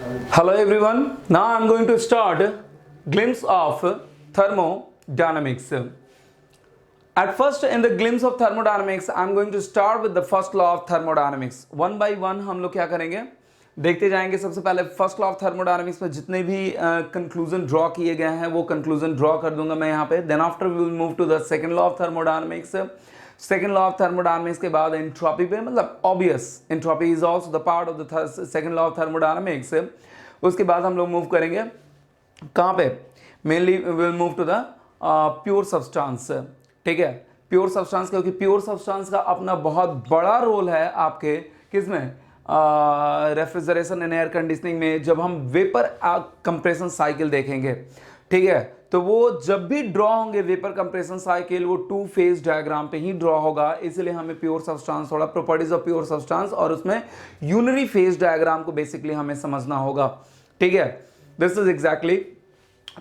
Hello everyone. Now I'm going to start glimpse of thermodynamics. At first, in the glimpse of thermodynamics, I'm going to start with the first law of thermodynamics. One by one हम लोग क्या करेंगे, देखते जाएंगे. सबसे पहले first law of thermodynamics में जितने भी कंक्लूजन ड्रॉ किए गए हैं वो कंक्लूजन ड्रॉ कर दूंगा मैं यहाँ पे. Then after we will move to the second law of thermodynamics. Second law of thermodynamics के बाद एंट्रोपी पे, मतलब obvious entropy is also the part of the second law of thermodynamics. उसके बाद हम लोग मूव करेंगे कहाँ पे, mainly will move to the pure substance. ठीक है, प्योर सब्सटेंस, क्योंकि प्योर सब्सटेंस का अपना बहुत बड़ा रोल है आपके किसमें, रेफ्रिजरेशन एंड एयर कंडीशनिंग में. जब हम वेपर कंप्रेशन साइकिल देखेंगे, ठीक है, तो वो जब भी ड्रॉ होंगे वेपर कंप्रेशन साइकिल, वो टू फेज डायग्राम पे ही ड्रॉ होगा. इसलिए हमें प्योर सब्सटेंस, थोड़ा प्रॉपर्टीज ऑफ प्योर सब्सटेंस और उसमें यूनरी फेज डायग्राम को बेसिकली हमें समझना होगा. ठीक है, दिस इज एग्जैक्टली.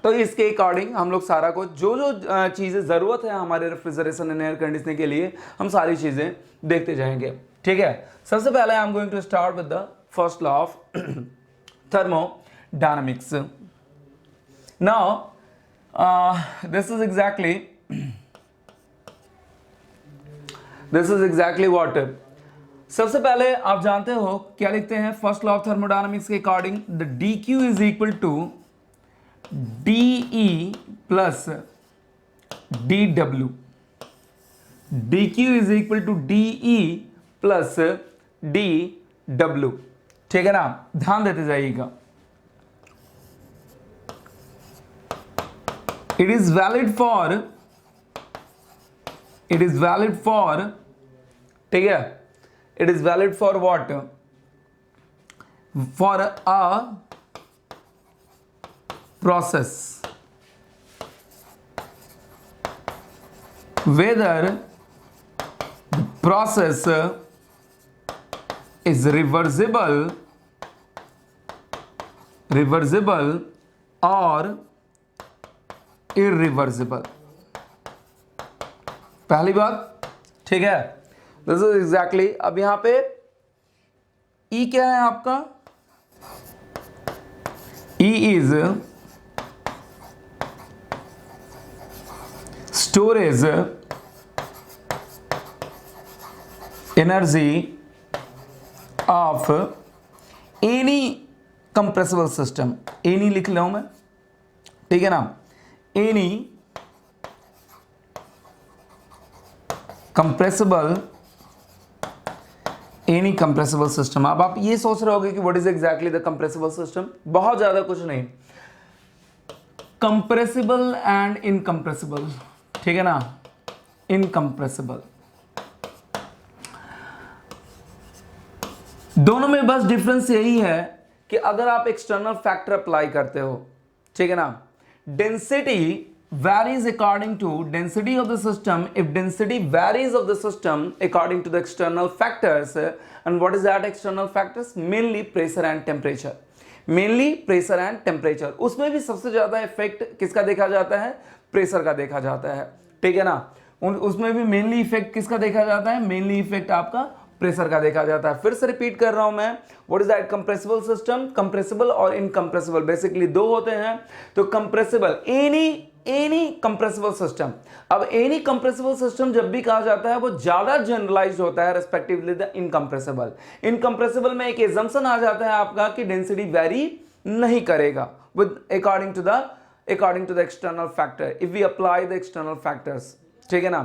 तो इसके अकॉर्डिंग हम लोग सारा को जो जो चीज़ें ज़रूरत है हमारे रेफ्रिजरेशन एंड एयर कंडीशनिंग के लिए, हम सारी चीज़ें देखते जाएंगे. ठीक है, सबसे पहले I am going to start with the first law of thermodynamics. Now this is exactly what. सबसे पहले आप जानते हो क्या लिखते हैं फर्स्ट लॉ ऑफ थर्मोडायनामिक्स के according, the D Q is equal to D E plus D W. D Q is equal to D E plus D W. ठीक है ना, ध्यान देते जाइएगा. It is valid for, ठीक है, it is valid for what? For a process whether the process is reversible or irreversible. पहली बात, ठीक है, दिस इज एग्जैक्टली. अब यहां पे ई क्या है आपका, E is storage energy of any compressible system. Any लिख लो मैं, ठीक है ना, एनी कंप्रेसिबल सिस्टम. अब आप ये सोच रहे होगे कि what is exactly the compressible system. बहुत ज्यादा कुछ नहीं, कंप्रेसिबल एंड इनकंप्रेसिबल. ठीक है ना, इनकंप्रेसिबल, दोनों में बस डिफरेंस यही है कि अगर आप एक्सटर्नल फैक्टर अप्लाई करते हो, ठीक है ना, density varies according to density of the system. If density varies of the system according to the external factors, and what is that external factors? Mainly pressure and temperature. Mainly pressure and temperature. उसमें भी सबसे ज्यादा effect किसका देखा जाता है, pressure का देखा जाता है. ठीक है ना, उसमें भी मेनली इफेक्ट किसका देखा जाता है, मेनली इफेक्ट आपका प्रेशर का देखा जाता है. फिर से रिपीट कर रहा हूं मैं, what is that compressible system. Compressible और इनकंप्रेसिबल बेसिकली दो होते हैं. तो कंप्रेसिबल, एनी कंप्रेसिबल सिस्टम. अब एनी कंप्रेसिबल सिस्टम जब भी कहा जाता है वो ज्यादा जनरलाइज्ड होता है रेस्पेक्टिवली द इनकंप्रेसिबल. इनकंप्रेसिबल में एक एजम्पशन आ जाता है आपका कि डेंसिटी वेरी नहीं करेगा with according to the external factor, if we apply the external factors. ठीक है ना,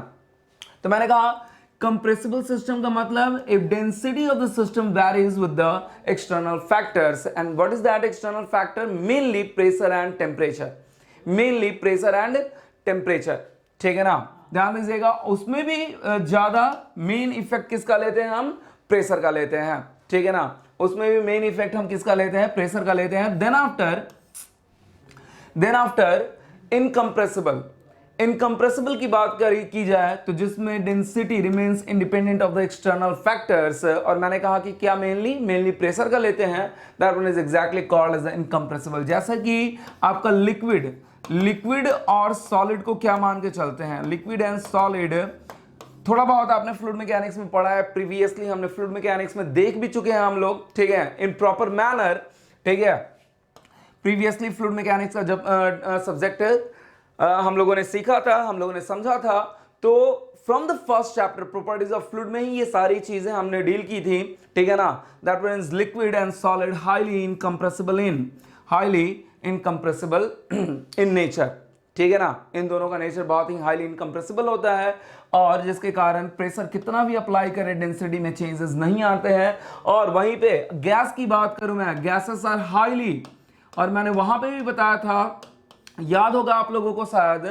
तो मैंने कहा कंप्रेसिबल सिस्टम का मतलब if density of the system varies with the external factors. And what is that external factor, mainly pressure and temperature. Mainly pressure and temperature. ठीक है ना, ध्यान दीजिएगा. उसमें भी ज्यादा मेन इफेक्ट किसका लेते हैं हम, प्रेशर का लेते हैं. ठीक है ना, उसमें भी मेन इफेक्ट हम किसका लेते हैं, प्रेशर का लेते हैं. देन आफ्टर इनकंप्रेसिबल की बात की जाए तो जिसमें density remains independent of the external factors, और मैंने कहा कि क्या मेनली प्रेशर का लेते हैं, that one is exactly called as the incompressible. जैसा कि आपका लिक्विड और सॉलिड को क्या मान के चलते हैं, लिक्विड एंड सॉलिड. थोड़ा बहुत आपने फ्लूइड मैकेनिक्स में पढ़ा है, प्रीवियसली हमने फ्लूइड मैकेनिक्स में देख भी चुके हैं हम लोग. ठीक है, इन प्रॉपर मैनर. ठीक है। प्रीवियसली फ्लूइड मैकेनिक्स का जब सब्जेक्ट हम लोगों ने सीखा था, हम लोगों ने समझा था, तो from the first chapter properties of fluid में ही ये सारी चीजें हमने डील की थी, ठीक है ना। That means liquid and solid highly incompressible in nature, ठीक है ना। इन दोनों का नेचर बहुत ही हाईली इनकम्प्रेसिबल होता है, और जिसके कारण प्रेशर कितना भी अप्लाई करें डेंसिटी में चेंजेस नहीं आते हैं। और वहीं पे गैस की बात करूं मैं, गैसेस आर हाईली, और मैंने वहां पे भी बताया था, याद होगा आप लोगों को शायद,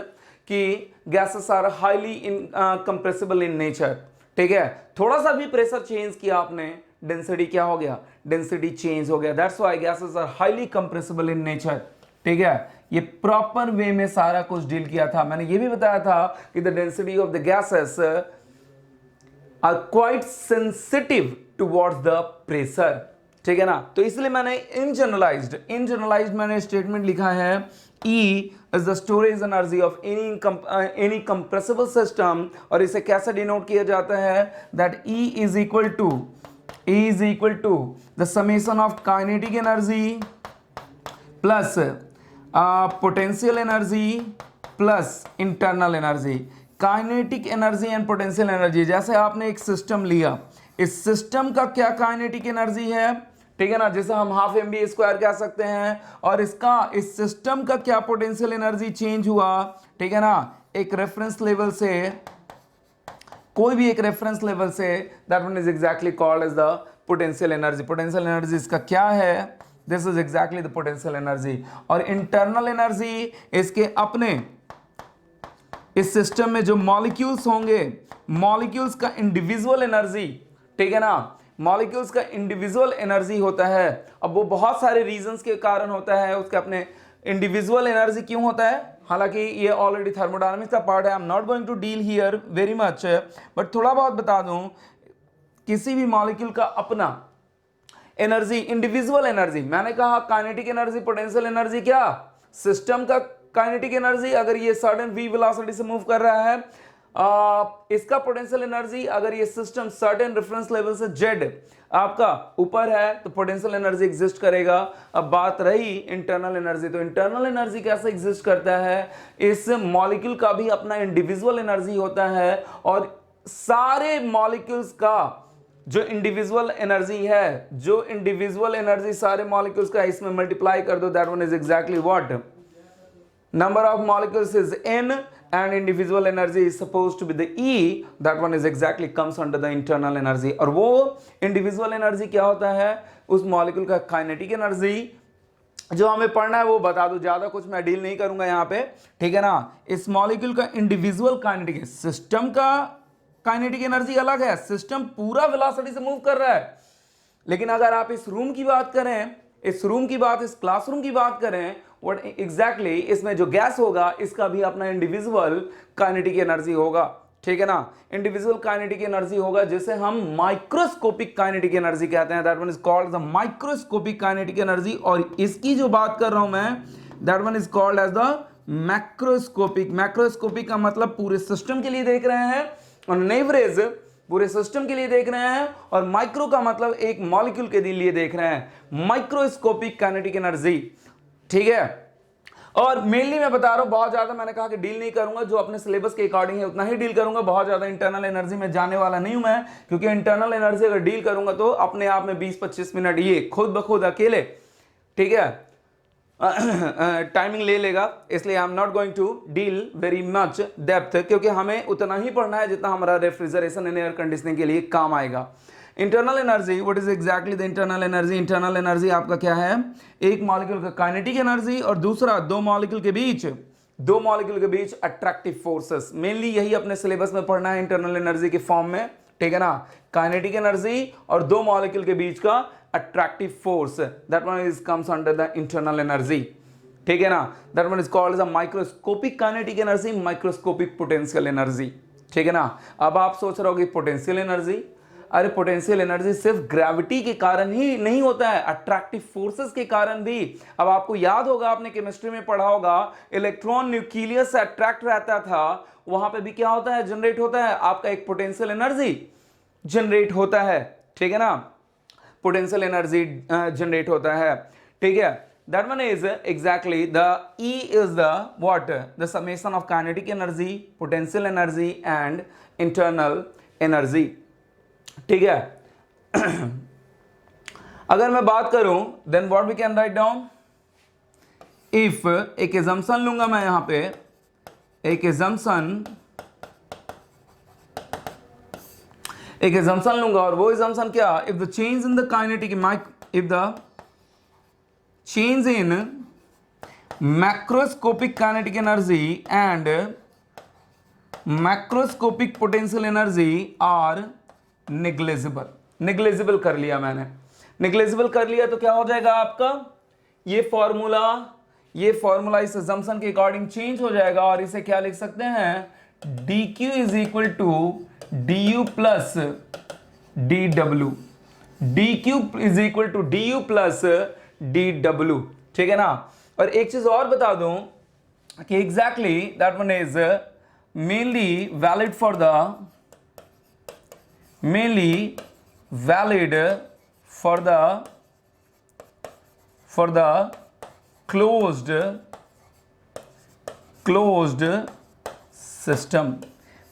कि gases are highly compressible in nature, ठीक है। थोड़ा सा भी प्रेशर चेंज किया आपने, डेंसिटी क्या हो गया, डेंसिटी चेंज हो गया। That's why gases are highly compressible in nature, ठीक है। ये प्रॉपर वे में सारा कुछ डील किया था। मैंने ये भी बताया था कि the density of the gases are quite sensitive towards the pressure, ठीक है ना। तो इसलिए मैंने इन जनरलाइज्ड मैंने स्टेटमेंट लिखा है, E is the storage energy of any compressible system, और इसे कैसे डिनोट किया जाता है, that E is equal to the summation of kinetic energy plus potential energy plus internal energy। Kinetic energy and potential energy, जैसे आपने एक system लिया, इस सिस्टम का क्या काइनेटिक एनर्जी है, ठीक है ना, जिसे हम हाफ mv स्क्वायर कह सकते हैं, और इसका, इस सिस्टम का क्या पोटेंशियल एनर्जी चेंज हुआ, ठीक है ना, एक रेफरेंस लेवल से, कोई भी एक रेफरेंस लेवल से, that one is exactly called as the potential energy. Potential energy इसका क्या है, this is exactly the potential energy. और इंटरनल एनर्जी इसके अपने, इस सिस्टम में जो मॉलिक्यूल्स होंगे, मॉलिक्यूल्स का इंडिविजुअल एनर्जी, ठीक है ना, मॉलिक्यूल्स का इंडिविजुअल एनर्जी होता है। अब वो बहुत सारे रीजंस के कारण होता है, उसके अपने इंडिविजुअल एनर्जी क्यों होता है, हालांकि ये ऑलरेडी थर्मोडायनामिक्स का पार्ट है, I am not going to deal here very much, but थोड़ा बहुत बता दूं, किसी भी मॉलिक्यूल का अपना एनर्जी, इंडिविजुअल एनर्जी, मैंने कहा काइनेटिक एनर्जी, पोटेंशियल एनर्जी, क्या सिस्टम का काइनेटिक एनर्जी, अगर ये सर्टेन v वेलोसिटी से मूव कर रहा है, इसका पोटेंशियल एनर्जी, अगर ये सिस्टम सर्टेन रेफरेंस लेवल से z आपका ऊपर है, तो पोटेंशियल एनर्जी एग्जिस्ट करेगा। अब बात रही इंटरनल एनर्जी, तो इंटरनल एनर्जी कैसे एग्जिस्ट करता है, इस मॉलिक्यूल का भी अपना इंडिविजुअल एनर्जी होता है, और सारे मॉलिक्यूल्स का जो इंडिविजुअल एनर्जी है, जो इंडिविजुअल एनर्जी सारे मॉलिक्यूल्स का, इसमें मल्टीप्लाई कर दो, that one is exactly what, number of molecules is n and individual energy is supposed to be the E, that one is exactly comes under the internal energy। और वो individual energy क्या होता है, उस molecule का kinetic energy, जो हमें पढ़ना है वो बता दो, ज्यादा कुछ मैं डील नहीं करूंगा यहाँ पे, ठीक है ना। इस मॉलिक्यूल का इंडिविजुअल काइनेटिक, सिस्टम का काइनेटिक एनर्जी अलग है, सिस्टम पूरा वेलोसिटी से मूव कर रहा है, लेकिन अगर आप इस रूम की बात करें, इस रूम की बात, इस क्लासरूम की बात करें, व्हाट एग्जैक्टली इसमें जो गैस होगा, इसका भी अपना इंडिविजुअल काइनेटिक एनर्जी होगा, ठीक है ना। इंडिविजुअल काइनेटिक एनर्जी होगा, जिसे हम माइक्रोस्कोपिक काइनेटिक एनर्जी कहते हैं, that one is called the microscopic kinetic energy. और इसकी जो बात कर रहा हूं मैं, that one is called as the macroscopic. Macroscopic का मतलब पूरे सिस्टम के लिए देख रहे हैं, ऑन एवरेज पूरे सिस्टम के लिए देख रहे हैं, और माइक्रो का मतलब एक मॉलिक्यूल के लिए देख रहे हैं, माइक्रोस्कोपिक काइनेटिक एनर्जी, ठीक है। और मेनली मैं बता रहा हूं, बहुत ज्यादा मैंने कहा कि डील नहीं करूंगा, जो अपने सिलेबस के अकॉर्डिंग है उतना ही डील करूंगा, बहुत ज्यादा इंटरनल एनर्जी में जाने वाला नहीं हूं मैं, क्योंकि इंटरनल एनर्जी अगर डील करूंगा तो अपने आप में 20-25 मिनट ये खुद ब खुद अकेले, ठीक है, टाइमिंग ले लेगा, इसलिए I am not going to deal very much depth, क्योंकि हमें उतना ही पढ़ना है जितना हमारा रेफ्रिजरेशन एंड एयर कंडीशनिंग के लिए काम आएगा। Internal energy, what is exactly the internal energy, internal energy आपका क्या है, एक मॉलिक्यूल का काइनेटिक एनर्जी, और दूसरा दो मॉलिक्यूल के बीच अट्रैक्टिव फोर्सेस, मेनली यही अपने सिलेबस में पढ़ना है इंटरनल एनर्जी के फॉर्म में, ठीक है ना। काइनेटिक एनर्जी और दो मॉलिक्यूल के बीच का attractive force, that one is comes under the internal energy, ठीक है ना। That one is called the microscopic kinetic energy, microscopic potential energy, ठीक है ना। अब आप सोच रहे होगे पोटेंशियल एनर्जी, अरे पोटेंशियल एनर्जी सिर्फ ग्रेविटी के कारण ही नहीं होता है, अट्रैक्टिव फोर्सेस के कारण भी। अब आपको याद होगा, आपने केमिस्ट्री में पढ़ा होगा, इलेक्ट्रॉन न्यूक्लियस से अट्रैक्ट रहता था, वहां पे भी क्या होता है, जनरेट होता है, आपका एक पोटेंशियल एनर्जी जनरेट होता है, ठीक है ना, पोटेंशियल एनर्जी जनरेट होता है, ठीक है, that one is exactly the E is the what, the summation of kinetic energy, potential energy and internal energy, ठीक है। अगर मैं बात करूं then what we can write down, if एक assumption लूंगा मैं यहां पे, एक assumption लूंगा और वो assumption क्या, if the change in the kinetic, if the change in macroscopic kinetic energy and macroscopic potential energy are negligible, negligible कर लिया मैंने, negligible कर लिया तो क्या हो जाएगा आपका, ये फॉर्मूला इस assumption के अकॉर्डिंग चेंज हो जाएगा और इसे क्या लिख सकते हैं, dq is equal to du plus dw, dq is equal to du plus dw, ठीक है ना। और एक चीज और बता दूं कि exactly that one is mainly valid for the closed system,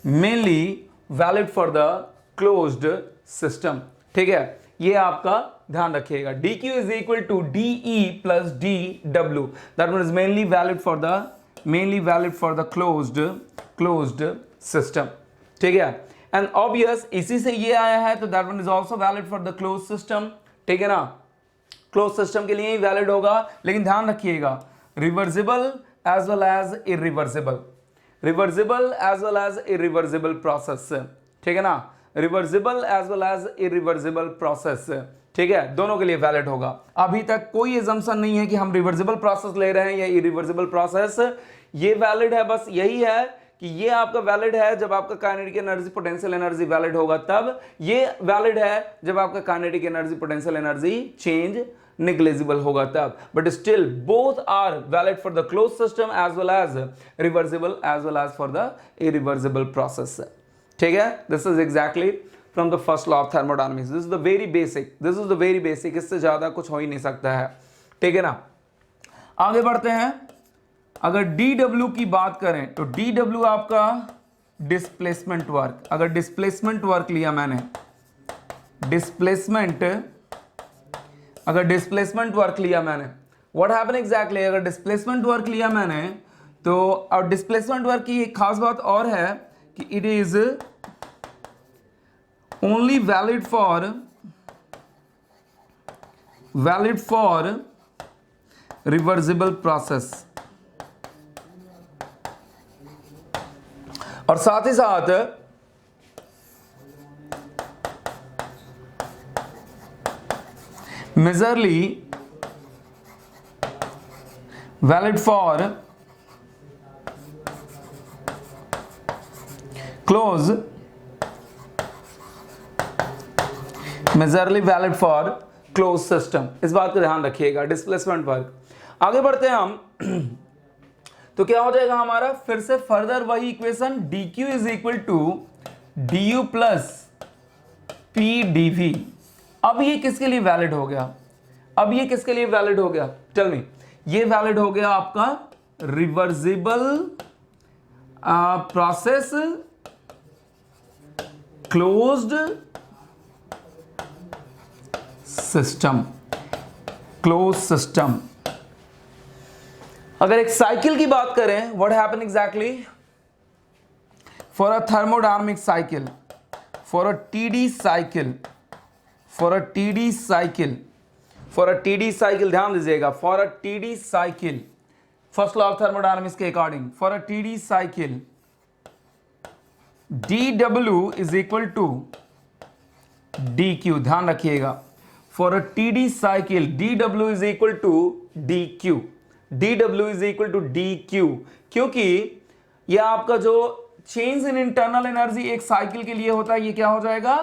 mainly valid for the closed system, ठीक है। ये आपका ध्यान रखिएगा, dq is equal to de plus dw, that one is mainly valid for the closed system, ठीक है। And obvious इसी से ये आया है तो that one is also valid for the close system, ठीक है ना, क्लोज सिस्टम के लिए ही वैलिड होगा। लेकिन ध्यान रखिएगा reversible as well as irreversible process, ठीक है ना, reversible as well as irreversible process, ठीक है, दोनों के लिए वैलिड होगा। अभी तक कोई एजम्पशन नहीं है कि हम रिवर्सिबल प्रोसेस ले रहे हैं या इरिवर्सिबल प्रोसेस, ये वैलिड है, बस यही है कि ये आपका वैलिड है जब आपका kinetic energy potential energy valid होगा, तब ये वैलिड है जब आपका kinetic energy potential energy change negligible होगा तब। But still both are valid for the close system as well as reversible as well as for the irreversible process, ठीक है। This is exactly from the first law of thermodynamics, this is the very basic, इससे ज्यादा कुछ हो ही नहीं सकता है, ठीक है ना। आगे बढ़ते हैं, अगर dw की बात करें तो dw आपका डिस्प्लेसमेंट वर्क, अगर डिस्प्लेसमेंट वर्क लिया मैंने, अगर डिस्प्लेसमेंट वर्क लिया मैंने, व्हाट हैपन एग्जैक्टली, अगर डिस्प्लेसमेंट वर्क लिया मैंने तो, और डिस्प्लेसमेंट वर्क की एक खास बात और है कि it is only valid for reversible process, और साथ ही साथ majorly valid for close, majorly valid for close system, इस बात को ध्यान रखिएगा, डिस्प्लेसमेंट वर्क। आगे बढ़ते हैं हम, तो क्या हो जाएगा हमारा, फिर से फर्दर वही equation dq is equal to du plus P dv। अब ये किसके लिए वैलिड हो गया, टेल मी, ये वैलिड हो गया आपका रिवर्सिबल प्रोसेस क्लोज्ड सिस्टम, अगर एक साइकिल की बात करें, what happen exactly for a thermodynamic cycle, for a TD cycle, ध्यान दीजिएगा, for a TD cycle, first law of thermodynamics के according, for a TD cycle dw is equal to dq, ध्यान रखिएगा, for a TD cycle dw is equal to dq, dw is equal to dq, क्योंकि यह आपका जो change in internal energy एक cycle के लिए होता है, ये क्या हो जाएगा,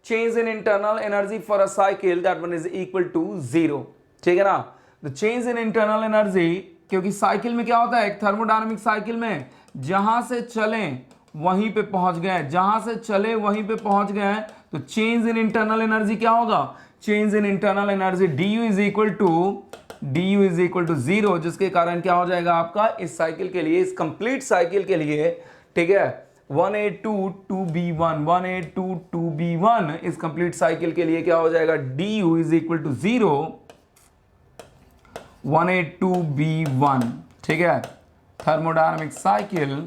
change in internal energy for a cycle that one is equal to 0, ठीक है ना। The change in internal energy, क्योंकि साइकिल में क्या होता है, एक थर्मोडायनामिक साइकिल में जहां से चलें वहीं पे पहुंच गए, जहां से चले वहीं पे पहुंच गए, तो चेंज इन इंटरनल एनर्जी क्या होगा, change in internal energy du is equal to 0, जिसके कारण क्या हो जाएगा आपका इस साइकिल के लिए, इस कंप्लीट साइकिल के लिए, ठीक है, 182 2b1 इस कंप्लीट साइकिल के लिए क्या हो जाएगा, du is equal to 0 182b1, ठीक है, thermodynamic cycle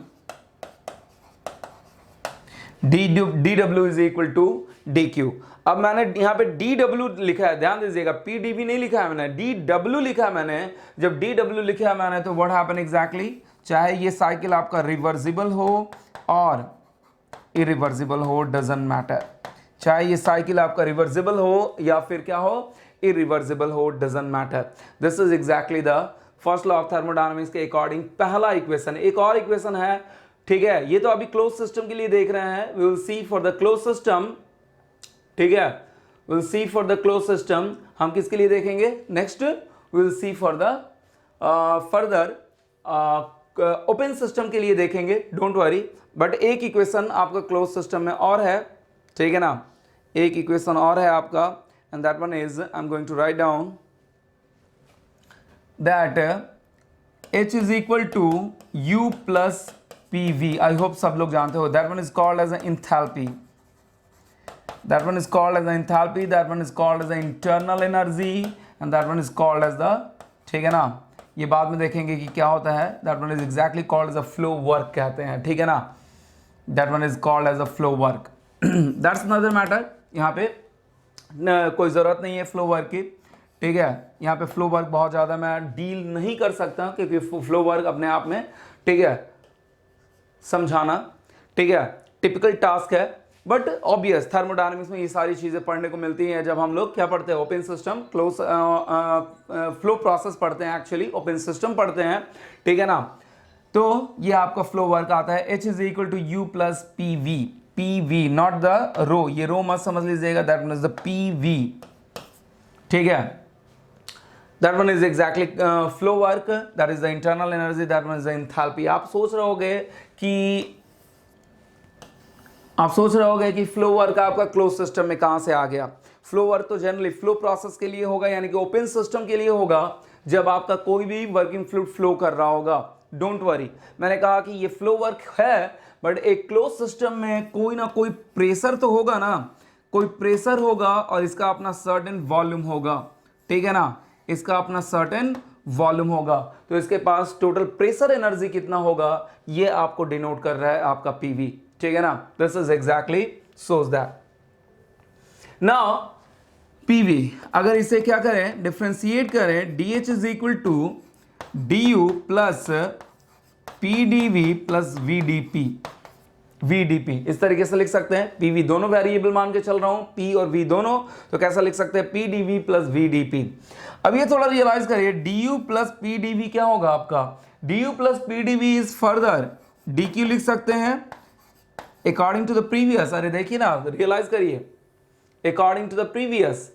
dw is equal to dq। अब मैंने यहां पे dw लिखा है, ध्यान दीजिएगा, pdv नहीं लिखा है मैंने, dw लिखा है मैंने। जब dw लिखा है मैंने तो व्हाट हैपन एग्जैक्टली, चाहे ये साइकिल आपका रिवर्सिबल हो और इरिवर्सिबल हो, डजंट मैटर, चाहे ये साइकिल आपका रिवर्सिबल हो या फिर क्या हो, इरिवर्सिबल हो, doesn't matter. This is exactly the first law of thermodynamics के अकॉर्डिंग पहला इक्वेशन। एक और इक्वेशन है, ठीक है, ये तो अभी क्लोज सिस्टम के लिए देख रहे हैं, we will see for the close system, ठीक है, we will see for the close system. हम किसके लिए देखेंगे next, we will see for the further open system के लिए देखेंगे, डोंट वरी। बट एक इक्वेशन आपका क्लोज सिस्टम में और है, ठीक है ना, एक इक्वेशन और है आपका, and that one is, I am going to write down that H is equal to U plus PV। I hope सब लोग जानते हो, that one is called as enthalpy, that one is called as the enthalpy, that one is called as the internal energy, and that one is called as the, ठीक है ना, ये बाद में देखेंगे कि क्या होता है, that one is exactly called as a flow work कहते हैं, ठीक है ना, that one is called as a flow work। that's another matter। यहाँ पे कोई ज़रूरत नहीं है फ्लो वर्क की, ठीक है, यहाँ पे फ्लो वर्क बहुत ज़्यादा मैं डील नहीं कर सकता, क्योंकि फ्लो वर्क अपने आप में, ठीक है, समझाना, ठीक है, टिपिकल टास्क है। बट ऑब्वियस थर्मोडायनामिक्स में ये सारी चीज़ें पढ़ने को मिलती हैं जब हम लोग क्या पढ़ते हैं, open system, close flow process पढ़ते हैं, एक्चुअली ओपन सिस्टम पढ़ते हैं, ठीक है ना। तो ये आपका फ्लो वर्क आता है, H is equal to U plus PV, not the rho, ये रो मत समझ लीजिएगा, that one is the PV, ठीक है, that one is exactly flow work, that is the internal energy, that one is the enthalpy. आप सोच रहे होगे कि फ्लो वर्क आपका क्लोज सिस्टम में कहां से आ गया। फ्लो वर्क तो जनरली फ्लो प्रोसेस के लिए होगा, यानी कि ओपन सिस्टम के लिए होगा, जब आपका कोई भी वर्किंग फ्लूइड फ्लो कर रहा होगा। डोंट वरी, मैंने कहा कि ये फ्लो वर्क है, बट एक क्लोज सिस्टम में कोई ना कोई प्रेशर तो होगा ना, कोई प्रेशर होगा और इसका अपना सर्टेन वॉल्यूम होगा, ठीक है ना, इसका अपना सर्टेन वॉल्यूम होगा, तो इसके पास टोटल प्रेशर एनर्जी कितना होगा ये आपको डिनोट कर रहा है आपका पीवी, ठीक है ना। This is exactly such that. Now P V अगर इसे क्या करें, डिफ्रेंशिएट करें, d H is equal to d plus P d V plus V d P, इस तरीके से लिख सकते हैं। पीवी दोनों वेरिएबल मान के चल रहा हूं, पी और वी दोनों, तो कैसा लिख सकते हैं, पीडीवी प्लस वीडीपी। अब ये थोड़ा रियलाइज करिए, डी प्लस पीडीवी क्या होगा आपका, d plus P d V is further d Q लिख सकते हैं अकॉर्डिंग टू द प्रीवियस। अरे देखिए ना, रियलाइज करिए, अकॉर्डिंग टू द प्रीवियस,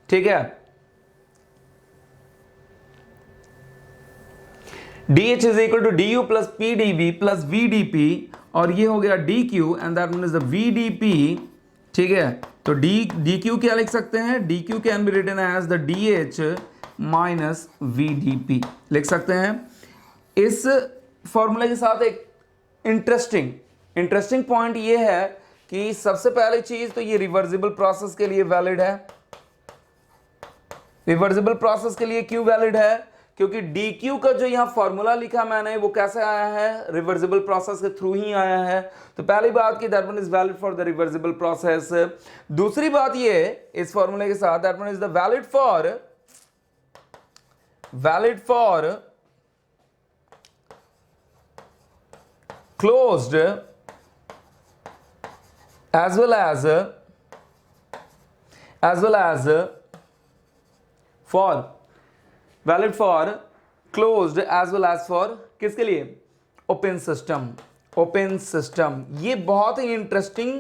ठीक है। DH is equal to DU plus PDV plus VDP, और ये हो गया DQ and that mean is the VDP, ठीक है। तो DQ क्या लिख सकते हैं, DQ can be written as the DH minus VDP लिख सकते हैं। इस फॉर्मूले के साथ एक इंटरेस्टिंग पॉइंट ये है कि सबसे पहली चीज तो ये रिवर्सिबल प्रोसेस के लिए वैलिड है। रिवर्सिबल प्रोसेस के लिए क्यों वैलिड है, क्योंकि DQ का जो यहां फॉर्मूला लिखा मैंने वो कैसे आया है, रिवर्सिबल प्रोसेस के थ्रू ही आया है। तो पहली बात कि that one is valid for the reversible process. दूसरी बात ये इस फॉर्मूले के साथ, that one is the valid for closed as well as for valid for closed as well as for किसके लिए, ओपन सिस्टम। ये बहुत ही इंटरेस्टिंग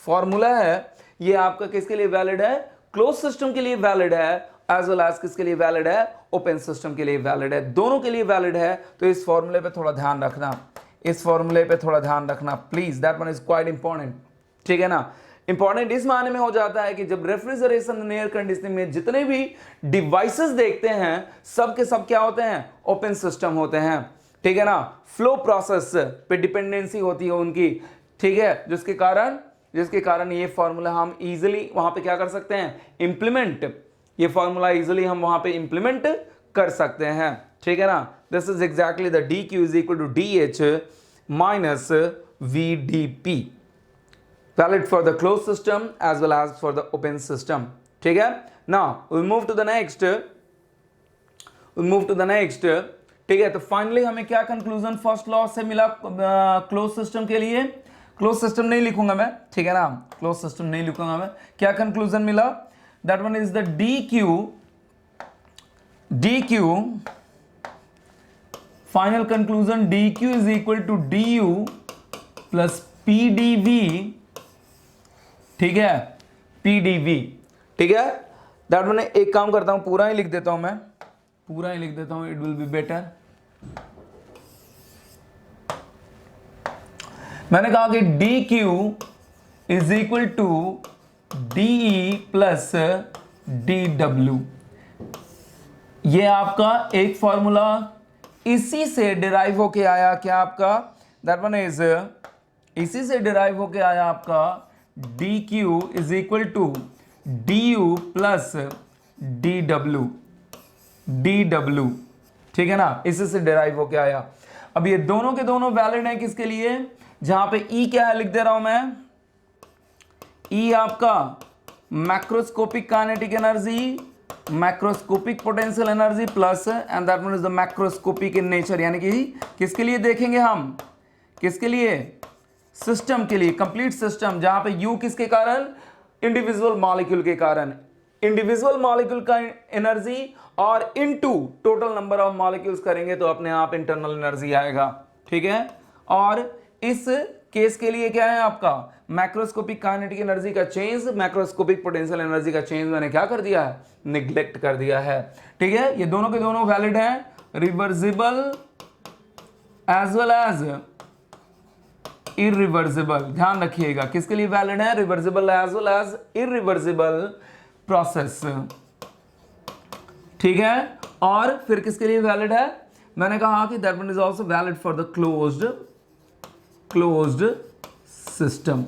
फॉर्मूला है। ये आपका किसके लिए वैलिड है, क्लोज सिस्टम के लिए वैलिड है, एज वेल एज किसके लिए वैलिड है, ओपन सिस्टम के लिए वैलिड है, दोनों के लिए वैलिड है। तो इस फॉर्मूले पे थोड़ा ध्यान रखना, इस फॉर्मूले पे थोड़ा ध्यान रखना please, that one is quite important, ठीक है ना। इंपॉर्टेंट इस मायने में हो जाता है कि जब रेफ्रिजरेशन एयर कंडीशनिंग में जितने भी डिवाइसेस देखते हैं सब के सब क्या होते हैं, ओपन सिस्टम होते हैं, ठीक है ना। फ्लो प्रोसेस पे डिपेंडेंसी होती है उनकी, ठीक है, जिसके कारण ये फॉर्मूला हम इजीली वहां पे क्या कर सकते हैं, इंप्लीमेंट, ये फॉर्मूला इजीली हम वहां पे इंप्लीमेंट कर सकते हैं, ठीक है ना। This is exactly the D Q is equal to d H minus V D P, valid for the close system as well as for the open system, ठीक है। Now we move to the next, ठीक है। तो finally हमें क्या conclusion first law से मिला close system के लिए, क्लोज सिस्टम नहीं लिखूंगा मैं, ठीक है ना, क्लोज सिस्टम नहीं लिखूंगा मैं, क्या कंक्लूजन मिला, that one is the D Q final conclusion d Q is equal to d U plus P d V, ठीक है, पी डी वी, ठीक है। दैट वन, एक काम करता हूं पूरा ही लिख देता हूं मैं, पूरा ही लिख देता हूं, इट विल बी बेटर। मैंने कहा कि d Q is equal to D E plus D W, ये आपका एक फॉर्मूला इसी से डिराइव होके आया, क्या आपका, दैट वन इज इसी से डिराइव होके आया आपका d Q is equal to d U plus D W, ठीक है ना, इसी से डिराइव होके आया। अब ये दोनों के दोनों वैलिड हैं किसके लिए, जहां पे ई क्या है लिख दे रहा हूं मैं, ई आपका macroscopic kinetic energy, macroscopic potential energy plus and that one is the macroscopic in nature, यानी कि किसके लिए देखेंगे हम, किसके लिए, सिस्टम के लिए, कंप्लीट सिस्टम, जहां पे यू किसके कारण, इंडिविजुअल मॉलिक्यूल के कारण, इंडिविजुअल मॉलिक्यूल का एनर्जी और into total number of molecules करेंगे तो अपने आप इंटरनल एनर्जी आएगा, ठीक है। और इस केस के लिए क्या है आपका, मैक्रोस्कोपिक काइनेटिक एनर्जी का चेंज, मैक्रोस्कोपिक पोटेंशियल एनर्जी का चेंज मैंने क्या कर दिया है, निग्लेक्ट कर दिया है, ठीक है। ये दोनों के दोनों वैलिड हैं, reversible as well as irreversible, ध्यान रखिएगा किसके लिए वैलिड है, reversible as well as irreversible process, ठीक है। और फिर किसके लिए वैलिड है, मैंने कहा कि that one is also valid for the closed system,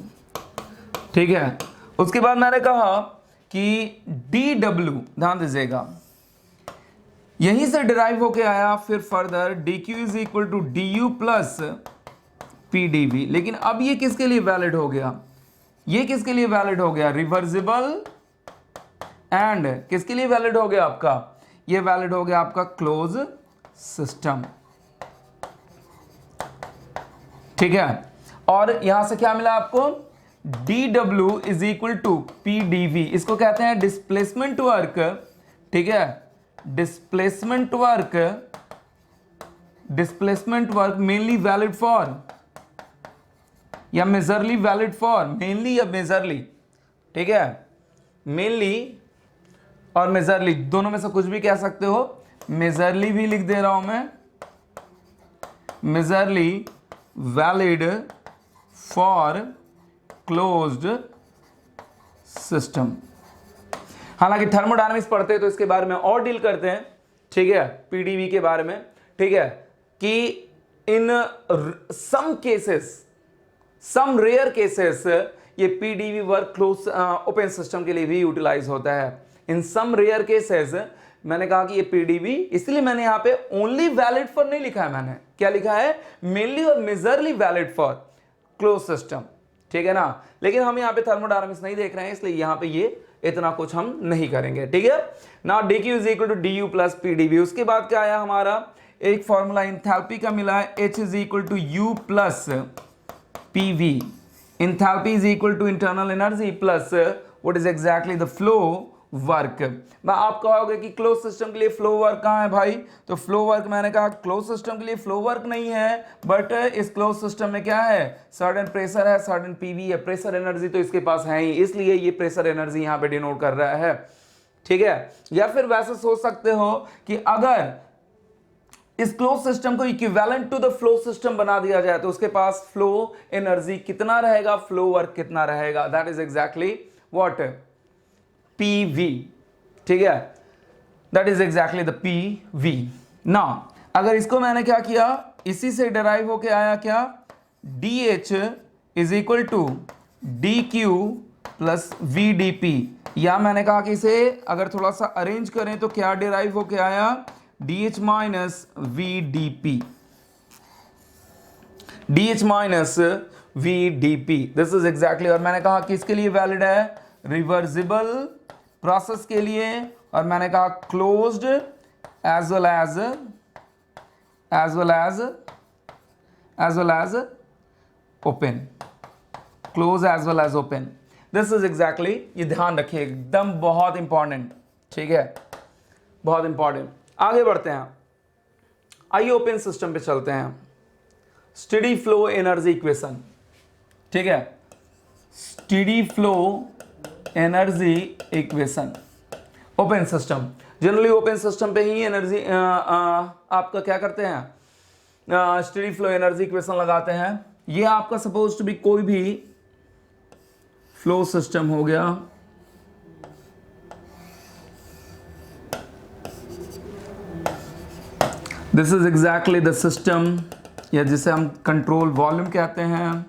ठीक है। उसके बाद मैंने कहा कि डी डब्ल्यू, ध्यान दीजिएगा, यहीं से डिराइव होके आया, फिर further d Q is equal to d U plus P d V, लेकिन अब ये किसके लिए वैलिड हो गया, ये किसके लिए वैलिड हो गया, रिवर्सिबल एंड किसके लिए वैलिड हो गया आपका, ये वैलिड हो गया आपका क्लोज सिस्टम, ठीक है। और यहां से क्या मिला आपको, d W is equal to P d V, इसको कहते हैं डिस्प्लेसमेंट वर्क, ठीक है, displacement work mainly valid for या मेजरली वैलिड फॉर, मेनली या मेजरली, ठीक है, मेनली और मेजरली दोनों में से कुछ भी कह सकते हो, मेजरली भी लिख दे रहा हूं मैं, majorly valid for closed system. हालांकि थर्मोडायनामिक्स पढ़ते हैं तो इसके बारे में और डील करते हैं, ठीक है, पीडीवी के बारे में, ठीक है, कि in some cases, some rare cases ये PDV work close open system के लिए भी यूटिलाइज होता है। इन सम रेयर केसेस मैंने कहा कि ये पीडीवी, इसलिए मैंने यहां पे ओनली वैलिड फॉर नहीं लिखा है, मैंने क्या लिखा है, मेनली और majorly valid for close system, ठीक है ना। लेकिन हम यहाँ पे थर्मोडायनामिक्स नहीं देख रहे हैं, इसलिए यहाँ पे ये इतना कुछ हम नहीं करेंगे, ठीक है ना। D Q is equal to d U plus P d V. उसके बाद क्या आया हमारा, एक फॉर्मूला इंथैल्पी का मिला है, H is equal to U plus P V, enthalpy is equal to internal energy plus what is exactly the flow work. आप कहोगे कि क्लोज सिस्टम के लिए फ्लो वर्क कहाँ है भाई, तो फ्लो वर्क मैंने कहा क्लोज सिस्टम के लिए फ्लो वर्क नहीं है, बट इस क्लोज सिस्टम में क्या है, सर्टेन प्रेशर है, सर्टेन पीवी है, प्रेशर एनर्जी तो इसके पास है ही, इसलिए ये प्रेशर एनर्जी यहाँ पे डिनोट कर रहा है, ठीक है। या फिर वैसे सोच सकते हो कि अगर इस क्लोज सिस्टम को equivalent to the flow system बना दिया जाए तो उसके पास फ्लो एनर्जी कितना रहेगा, फ्लो वर्क कितना रहेगा, that is exactly what, PV. ठीक है, that is exactly the PV. ना अगर इसको मैंने क्या किया, इसी से डिराइव होके आया क्या, d H is equal to d Q plus V D P, या मैंने कहा कि इसे अगर थोड़ा सा अरेंज करें तो क्या डिराइव होके आया, d H minus V D P, d H minus V D P, this is exactly. और मैंने कहा कि इसके लिए वैलिड है रिवर्सिबल प्रोसेस के लिए, और मैंने कहा closed as well as open, close as well as open, this is exactly. ये ध्यान रखिए, एकदम बहुत इंपॉर्टेंट, ठीक है, बहुत इंपॉर्टेंट। आगे बढ़ते हैं, आइए ओपन सिस्टम पे चलते हैं। स्टेडी फ्लो एनर्जी इक्वेशन, ठीक है, steady flow energy equation, open system. Generally open system पे ही एनर्जी आपका क्या करते हैं, स्टेडी फ्लो एनर्जी इक्वेशन लगाते हैं। ये आपका सपोज टू बी कोई भी फ्लो सिस्टम हो गया, this is exactly the system, या जिसे हम कंट्रोल वॉल्यूम कहते हैं,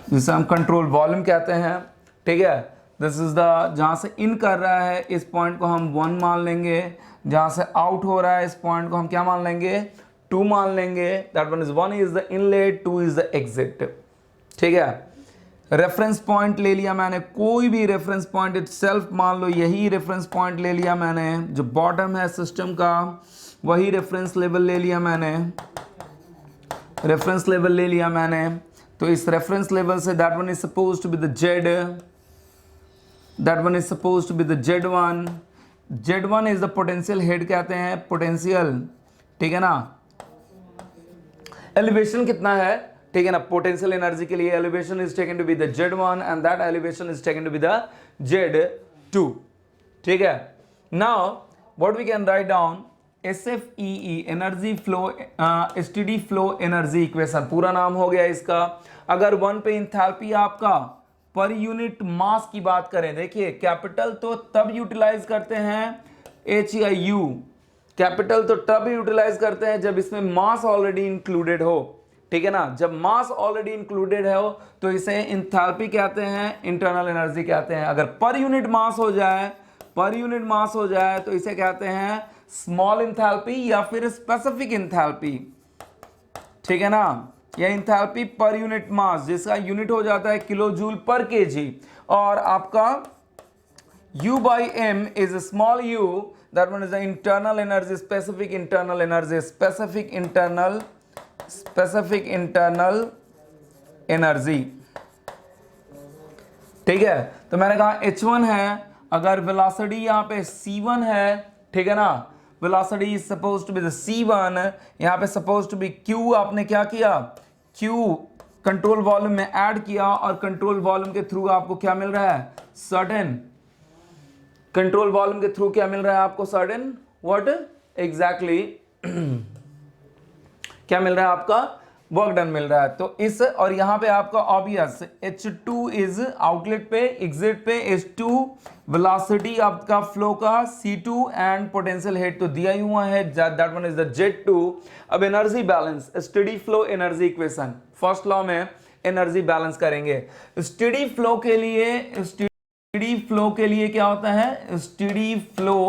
जिसे हम कंट्रोल वॉल्यूम कहते हैं, ठीक है। दिस इज द, जहां से इन कर रहा है इस पॉइंट को हम 1 मान लेंगे, जहां से आउट हो रहा है इस पॉइंट को हम क्या मान लेंगे, 2 मान लेंगे। That one is the inlet, 2 is the exit, ठीक है। रेफरेंस पॉइंट ले लिया मैंने, कोई भी रेफरेंस पॉइंट इटसेल्फ मान लो, यही रेफरेंस पॉइंट ले लिया मैंने, जो बॉटम है सिस्टम का वही रेफरेंस लेवल ले लिया मैंने, रेफरेंस लेवल ले लिया मैंने। तो इस रेफरेंस लेवल से that one is suppose to be the Z, that one is suppose to be the Z1, Z1 is the potential head कहते हैं, पोटेंशियल, ठीक है ना। एलिवेशन कितना है, ठीक है ना, पोटेंशियल एनर्जी के लिए elevation is taken to be the Z1 and that elevation is taken to be the Z2, ठीक है। Now what we can write down, SFEE energy flow, steady flow energy equation, पूरा नाम हो गया इसका। अगर 1 पे इंथैल्पी आपका पर यूनिट मास की बात करें, देखिए कैपिटल तो तब यूटिलाइज करते हैं, HIU, कैपिटल तो तब यूटिलाइज करते हैं जब इसमें मास ऑलरेडी इंक्लूडेड हो, ठीक है ना। जब मास ऑलरेडी इंक्लूडेड हो तो इसे इंथैल्पी कहते हैं, इंटरनल एनर्जी कहते हैं। अगर पर यूनिट मास हो जाए, पर यूनिट मास हो जाए तो इसे कहते हैं स्मॉल इंथैल्पी या फिर स्पेसिफिक इंथैल्पी, ठीक है ना, या इंथैल्पी पर यूनिट मास, जिसका यूनिट हो जाता है किलो जूल पर केजी। और आपका U by M is small u, that one is the internal energy, specific internal energy, specific internal energy, ठीक है। तो मैंने कहा H1 है, अगर वेलोसिटी यहाँ पे C1 है, ठीक है ना, velocity is suppose to be the C1, यहाँ पे सपोज टू बी Q, आपने क्या किया, Q कंट्रोल वॉल्यूम में ऐड किया, और कंट्रोल वॉल्यूम के थ्रू आपको क्या मिल रहा है, सर्टेन, कंट्रोल वॉल्यूम के थ्रू क्या मिल रहा है आपको, सर्टेन व्हाट एग्जैक्टली क्या मिल रहा है आपका, वर्क डन मिल रहा है। तो इस, और यहां पे आपका ऑब्वियस H2 इज आउटलेट पे, एग्जिट पे H2, वेलोसिटी आपका फ्लो का C2 एंड पोटेंशियल हेड तो दिया ही हुआ है, that one is the Z2। अब energy balance, steady flow energy equation, first law में एनर्जी बैलेंस करेंगे। स्टेडी फ्लो के लिए क्या होता है, स्टेडी फ्लो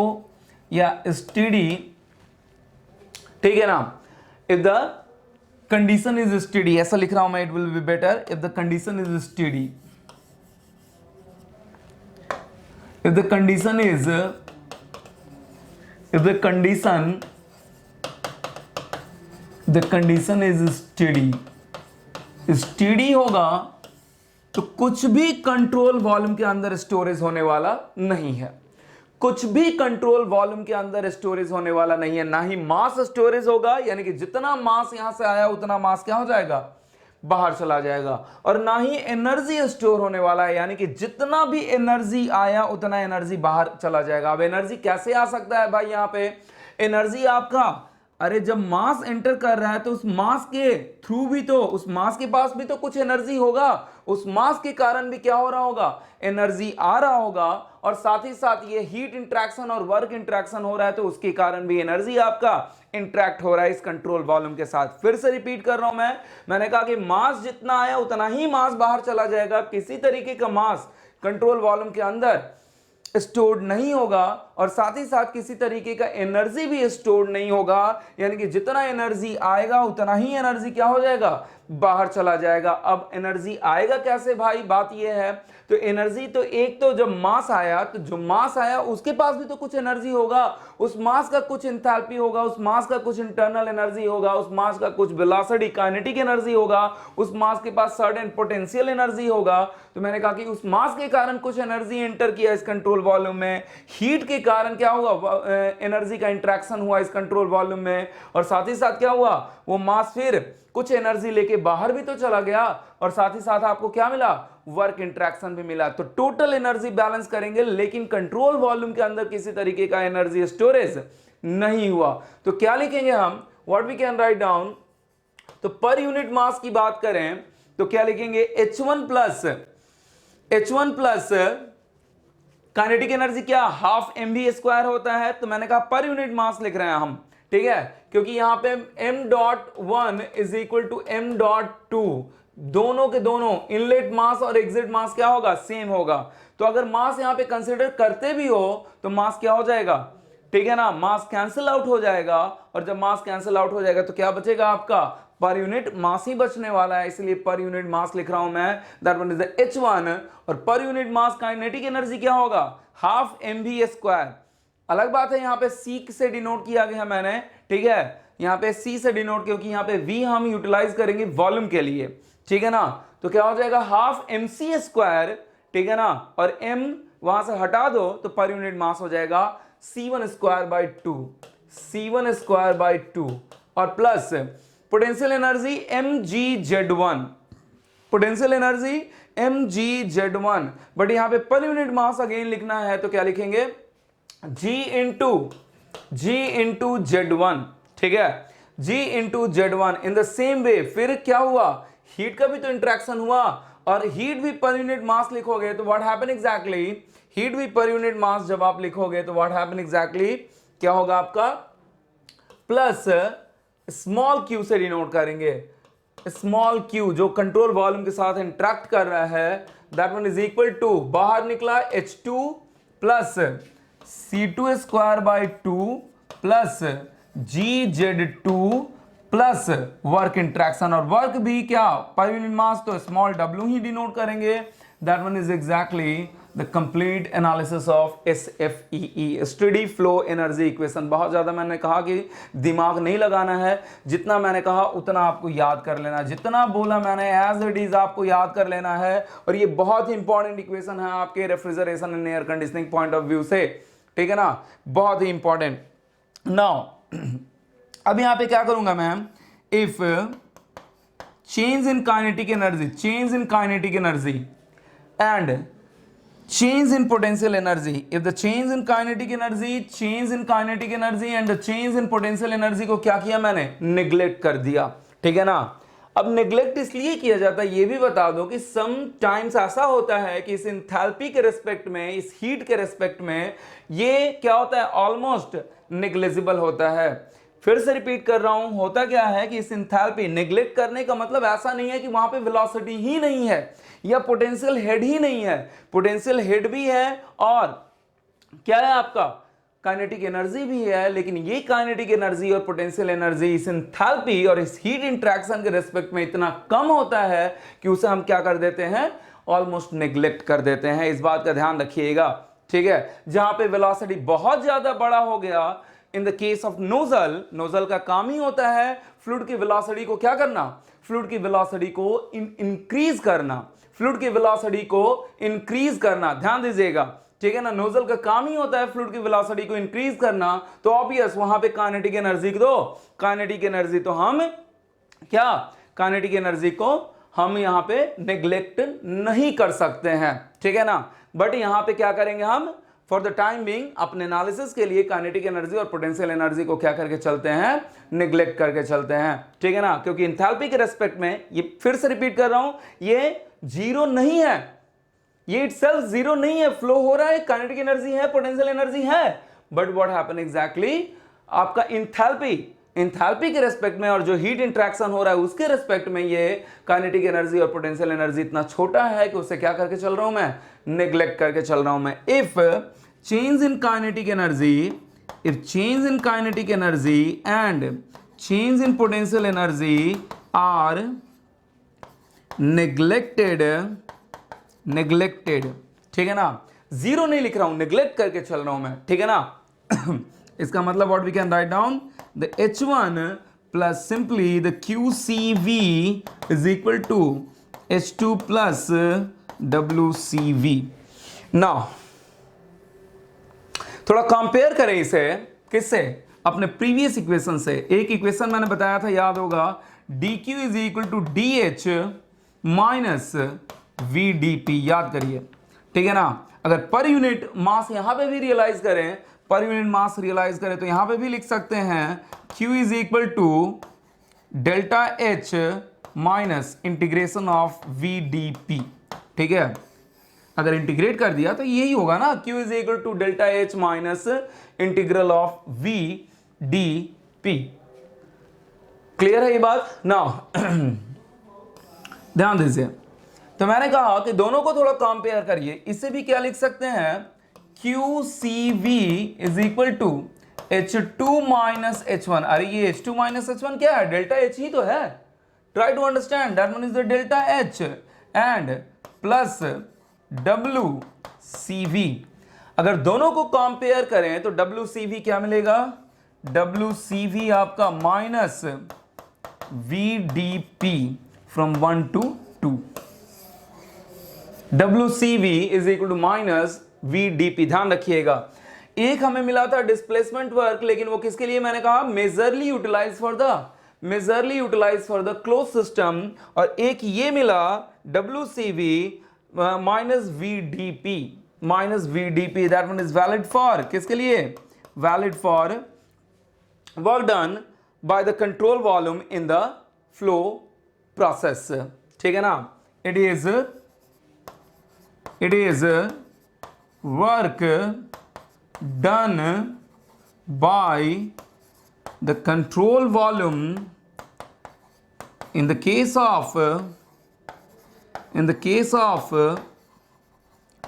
या स्टेडी, ठीक है ना, if the condition is steady, ऐसा लिख रहा हूं मैं, it will be better, if the condition is steady, if the condition is steady होगा तो कुछ भी कंट्रोल वॉल्यूम के अंदर स्टोरेज होने वाला नहीं है, कुछ भी कंट्रोल वॉल्यूम के अंदर स्टोरेज होने वाला नहीं है, ना ही मास स्टोरेज होगा, यानी कि जितना मास यहां से आया उतना मास क्या हो जाएगा, बाहर चला जाएगा, और ना ही एनर्जी स्टोर होने वाला है, यानी कि जितना भी एनर्जी आया उतना एनर्जी बाहर चला जाएगा। अब एनर्जी कैसे आ सकता है भाई, यहां पे एनर्जी आपका, अरे जब मास एंटर कर रहा है तो उस मास के थ्रू भी तो, उस मास के पास भी तो कुछ एनर्जी होगा, उस मास के कारण भी क्या हो रहा होगा, एनर्जी आ रहा होगा, और साथ ही साथ ये हीट इंटरेक्शन और वर्क इंटरेक्शन हो रहा है तो उसके कारण भी एनर्जी आपका इंटरेक्ट हो रहा है इस कंट्रोल वॉल्यूम के साथ। फिर से रिपीट कर रहा हूं मैंने कहा कि मास जितना आया उतना ही मास बाहर चला जाएगा, किसी तरीके का मास कंट्रोल वॉल्यूम के अंदर स्टोर्ड नहीं होगा, और साथ ही साथ किसी तरीके का एनर्जी भी स्टोर्ड नहीं होगा, यानी कि जितना एनर्जी आएगा उतना ही एनर्जी क्या हो जाएगा, बाहर चला जाएगा। अब एनर्जी आएगा कैसे भाई, बात यह है, तो एनर्जी तो एक तो जब मास आया तो जो मास आया उसके पास भी तो कुछ एनर्जी होगा, उस मास का कुछ एंथैल्पी होगा, उस मास का कुछ इंटरनल एनर्जी होगा, उस मास का कुछ वेलोसिटी काइनेटिक एनर्जी होगा, उस मास के पास सर्टेन पोटेंशियल एनर्जी होगा। तो मैंने कहा कि उस मास के कारण कुछ एनर्जी एंटर किया इस कंट्रोल वॉल्यूम में, हीट के कारण क्या हुआ, एनर्जी का इंटरेक्शन हुआ इस कंट्रोल वॉल्यूम में, और साथ ही साथ क्या हुआ, वो मास फिर कुछ एनर्जी लेके बाहर भी तो चला गया, और साथ ही साथ आपको क्या मिला, वर्क इंटरेक्शन भी मिला। तो टोटल एनर्जी बैलेंस करेंगे, लेकिन कंट्रोल वॉल्यूम के अंदर किसी तरीके का एनर्जी स्टोरेज नहीं हुआ। तो क्या लिखेंगे हम, what we can write down, तो पर यूनिट मास की बात करें तो क्या लिखेंगे, H1 प्लस काइनेटिक एनर्जी क्या, हाफ mv² होता है। तो मैंने कहा पर यूनिट मास लिख रहे हैं हम, ठीक है, क्योंकि यहां पे m.1 is equal to m.2, दोनों के दोनों इनलेट मास और एग्जिट मास क्या होगा, सेम होगा। तो अगर मास यहां पे कंसीडर करते भी हो तो मास क्या हो जाएगा, ठीक है ना, मास कैंसिल आउट हो जाएगा, और जब मास कैंसिल आउट हो जाएगा तो क्या बचेगा आपका, पर यूनिट मास ही बचने वाला है, इसलिए पर यूनिट मास लिख रहा हूं मैं, that one is the H1, और पर यूनिट मास काइनेटिक एनर्जी क्या होगा, हाफ mv²। अलग बात है, यहां पे C से डिनोट किया गया मैंने, ठीक है, यहां पे C से डिनोट, क्योंकि यहां पे V हम यूटिलाइज करेंगे वॉल्यूम के लिए, ठीक है ना। तो क्या हो जाएगा, हाफ mc², ठीक है ना, और m वहां से हटा दो तो पर यूनिट मास हो जाएगा C1² 2, और plus potential energy mgz1, potential energy mgz1, but यहां पे पर यूनिट मास अगेन लिखना है तो क्या लिखेंगे, g इंटू z1, ठीक है, g into z1। In the same way फिर क्या हुआ, हीट का भी तो इंटरेक्शन हुआ, और हीट भी पर यूनिट मास लिखोगे तो व्हाट हैपन एग्जैक्टली, हीट भी पर यूनिट मास जब आप लिखोगे तो व्हाट हैपन एग्जैक्टली, क्या होगा आपका, प्लस स्मॉल q से डिनोट करेंगे, स्मॉल q जो कंट्रोल वॉल्यूम के साथ इंटरेक्ट कर रहा है, that one is equal to, बाहर निकला H2 प्लस C2² 2 plus gz2 plus work interaction, और वर्क भी क्या, पर यूनिट मास तो स्मॉल w ही डिनोट करेंगे, that one is exactly the complete analysis of SFEE, steady flow energy equation. बहुत ज्यादा मैंने कहा कि दिमाग नहीं लगाना है, जितना मैंने कहा उतना आपको याद कर लेना, जितना बोला मैंने एज इट इज आपको याद कर लेना है, और ये बहुत ही इंपॉर्टेंट इक्वेशन है आपके refrigeration and air conditioning point of view से, ठीक है ना, बहुत ही इंपॉर्टेंट। नाउ अब यहां पे क्या करूंगा मैं, if change in kinetic energy and change in potential energy, if the change in kinetic energy and the change in potential energy को क्या किया मैंने, neglect कर दिया, ठीक है ना। अब neglect इसलिए किया जाता है, ये भी बता दो कि sometimes ऐसा होता है कि इस इंथैल्पी के रेस्पेक्ट में, इस हीट के रेस्पेक्ट में ये क्या होता है, ऑलमोस्ट नेग्लिजिबल होता है। फिर से रिपीट कर रहा हूं, होता क्या है कि इस इंथैल्पी, नेग्लेक्ट करने का मतलब ऐसा नहीं है कि वहां पे वेलोसिटी ही नहीं है या पोटेंशियल हेड ही नहीं है, पोटेंशियल हेड भी है और क्या है आपका, काइनेटिक एनर्जी भी है, लेकिन ये काइनेटिक एनर्जी और पोटेंशियल एनर्जी इस इंथैल्पी और इस हीट इंटरेक्शन के रेस्पेक्ट में इतना कम होता है कि उसे हम क्या कर देते हैं, ऑलमोस्ट नेग्लेक्ट कर देते हैं। इस बात का ध्यान रखिएगा, ठीक है। जहां पे वेलोसिटी बहुत ज्यादा बड़ा हो गया, in the case of nozzle का काम ही होता है फ्लूइड की वेलोसिटी को क्या करना, फ्लूइड की वेलोसिटी को इंक्रीज करना, ध्यान दीजिएगा, ठीक है ना। नोजल का काम ही होता है फ्लूइड की वेलोसिटी को इंक्रीज करना, तो ऑब्वियस वहां पे काइनेटिक एनर्जी तो हम क्या काइनेटिक एनर्जी को हम यहां पे नेग्लेक्ट नहीं कर सकते हैं, ठीक है ना। बट यहां पे क्या करेंगे हम, फॉर द टाइम बीइंग अपने एनालिसिस के लिए काइनेटिक एनर्जी और पोटेंशियल एनर्जी को क्या करके चलते हैं, नेग्लेक्ट करके चलते हैं, ठीक है ना। क्योंकि इंथैल्पी के रेस्पेक्ट में, ये फिर से रिपीट कर रहा हूं, ये जीरो नहीं है, ये इटसेल्फ जीरो नहीं है, फ्लो हो रहा है, काइनेटिक एनर्जी है, पोटेंशियल एनर्जी है, बट व्हाट हैपन एग्जैक्टली, आपका इंथैल्पी के रेस्पेक्ट में और जो हीट इंटरेक्शन हो रहा है उसके रेस्पेक्ट में ये काइनेटिक एनर्जी और पोटेंशियल एनर्जी इतना छोटा है कि उसे क्या करके चल रहा हूं मैं, नेग्लेक्ट करके चल रहा हूं मैं। If change in kinetic energy and change in potential energy are neglected, ठीक है ना, जीरो नहीं लिख रहा हूं, नेग्लेक्ट करके चल रहा हूं मैं, ठीक है ना। इसका मतलब what we can write down, the H1 plus simply the QCV is equal to H2 plus WCV। Now थोड़ा कंपेयर करें इसे किससे, अपने प्रीवियस इक्वेशन से। एक इक्वेशन मैंने बताया था, याद होगा, dq is equal to DH minus VdP, याद करिए, ठीक है ना। अगर पर यूनिट मास यहां पे भी रियलाइज करें, पर यूनिट मास रियलाइज करें तो यहां पे भी लिख सकते हैं Q is equal to delta H minus integration of VdP, ठीक है। अगर इंटीग्रेट कर दिया तो यही होगा ना, Q is equal to delta H minus integral of VdP। Clear है ये बात ना। ध्यान दीजिए, तो मैंने कहा कि दोनों को थोड़ा कंपेयर करिए। इससे भी क्या लिख सकते हैं, QCV is equal to H2 minus H1। अरे ये H2 माइनस H1 क्या है, डेल्टा H ही तो है। Try to understand, that one is the delta H and plus WCV। अगर दोनों को कंपेयर करें तो WCV क्या मिलेगा, WCV आपका minus VdP from 1 to 2। WCV is equal to minus VdP। ध्यान रखिएगा, एक हमें मिला था डिस्प्लेसमेंट वर्क, लेकिन वो किसके लिए, मैंने कहा majorly utilise for the close system, और एक ये मिला WCV minus VdP, that one is valid for किसके लिए, valid for work done by the control volume in the flow process, ठीक है ना। It is work done by the control volume in the case of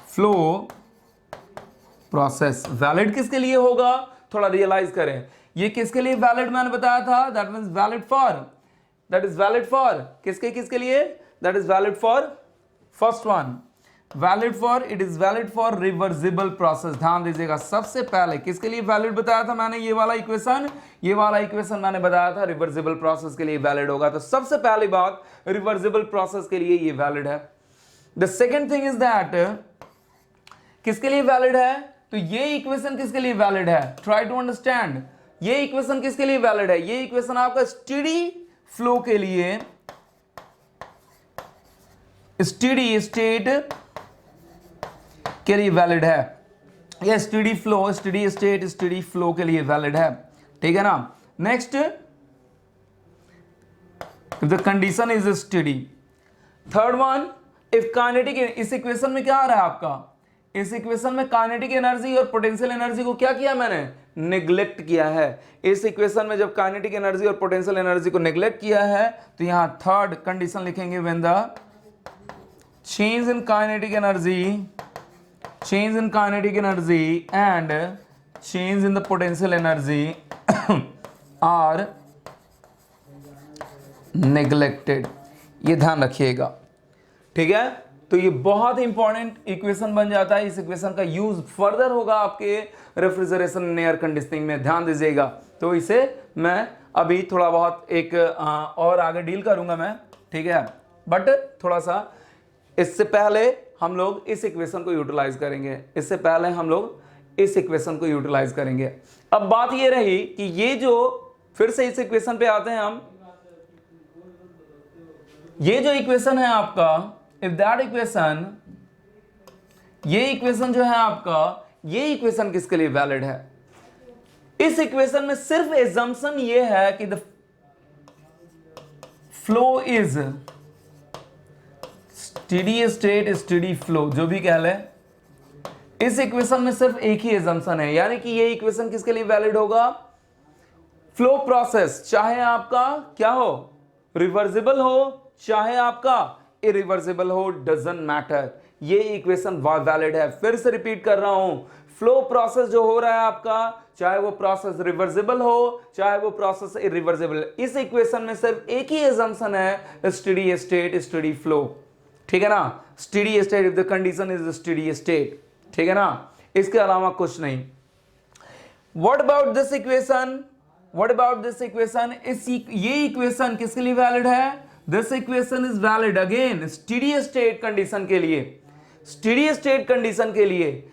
flow process। Valid किसके लिए होगा, थोड़ा realise करें, ये किसके लिए वैलिड मैंने बताया था, दैट मीन्स वैलिड फॉर किसके लिए, that is valid for first one, it is valid for reversible process. ध्यान दीजिएगा, सबसे पहले किसके लिए वैलिड बताया था मैंने, ये वाला इक्वेशन मैंने बताया था रिवर्सिबल प्रोसेस के लिए वैलिड होगा। तो सबसे पहली बात, रिवर्सिबल प्रोसेस के लिए ये वैलिड है। The second thing is that किसके लिए वैलिड है, तो ये इक्वेशन किसके लिए वैलिड है, ट्राई टू अंडरस्टैंड, ये इक्वेशन किसके लिए वैलिड है, ये इक्वेशन आपका स्टेडी फ्लो के लिए, स्टेडी स्टेट के लिए वैलिड है, यह स्टेडी फ्लो के लिए वैलिड है, ठीक है ना। Next, the condition is steady. Third one, if kinetic, इस इक्वेशन में क्या आ रहा है आपका, इस इक्वेशन में काइनेटिक एनर्जी और पोटेंशियल एनर्जी को क्या किया मैंने, नेग्लेक्ट किया है। इस इक्वेशन में जब काइनेटिक एनर्जी और पोटेंशियल एनर्जी को नेग्लेक्ट किया है तो यहां थर्ड कंडीशन लिखेंगे, when the change in kinetic energy and change in the potential energy are neglected। ये ध्यान रखिएगा, ठीक है। तो ये बहुत इंपॉर्टेंट इक्वेशन बन जाता है। इस इक्वेशन का यूज फर्दर होगा आपके रेफ्रिजरेशन एंड एयर कंडीशनिंग में, ध्यान दीजिएगा। तो इसे मैं अभी थोड़ा बहुत एक और आगे डील करूंगा मैं, ठीक है। बट थोड़ा सा इससे पहले हम लोग इस इक्वेशन को यूटिलाइज करेंगे। अब बात ये रही कि ये जो, फिर से इस इक्वेशन पे आते हैं हम, ये जो इक्वेशन है आपका, इफ दैट इक्वेशन, ये इक्वेशन जो है आपका, ये इक्वेशन किसके लिए वैलिड है? इस इक्वेशन में सिर्फ एजम्पशन ये है कि the flow is steady state, steady flow, जो भी कह ले। इस इक्वेशन में सिर्फ एक ही एजम्पशन है, यानी कि ये इक्वेशन किसके लिए वैलिड होगा? फ्लो प्रोसेस, चाहे आपका क्या हो, रिवर्सिबल हो, चाहे आपका इरिवर्सिबल हो, डजंट मैटर, ये इक्वेशन वैलिड है। फिर से रिपीट कर रहा हूं, फ्लो प्रोसेस जो हो रहा है आपका, चाहे वो प्रोसेस रिवर्सिबल हो, चाहे वो प्रोसेस इरिवर्सिबल, इस इक्वेशन में सिर्फ एक ही एजम्पशन है, स्टेडी स्टेट, स्टेडी फ्लो, ठीक है ना? Steady state if the condition is steady state, ठीक है ना? इसके अलावा कुछ नहीं। What about this equation? What about this equation? ये इक्वेशन किसके लिए वैलिड है? This equation is valid again steady state condition के लिए। स्टेडी स्टेट कंडीशन के लिए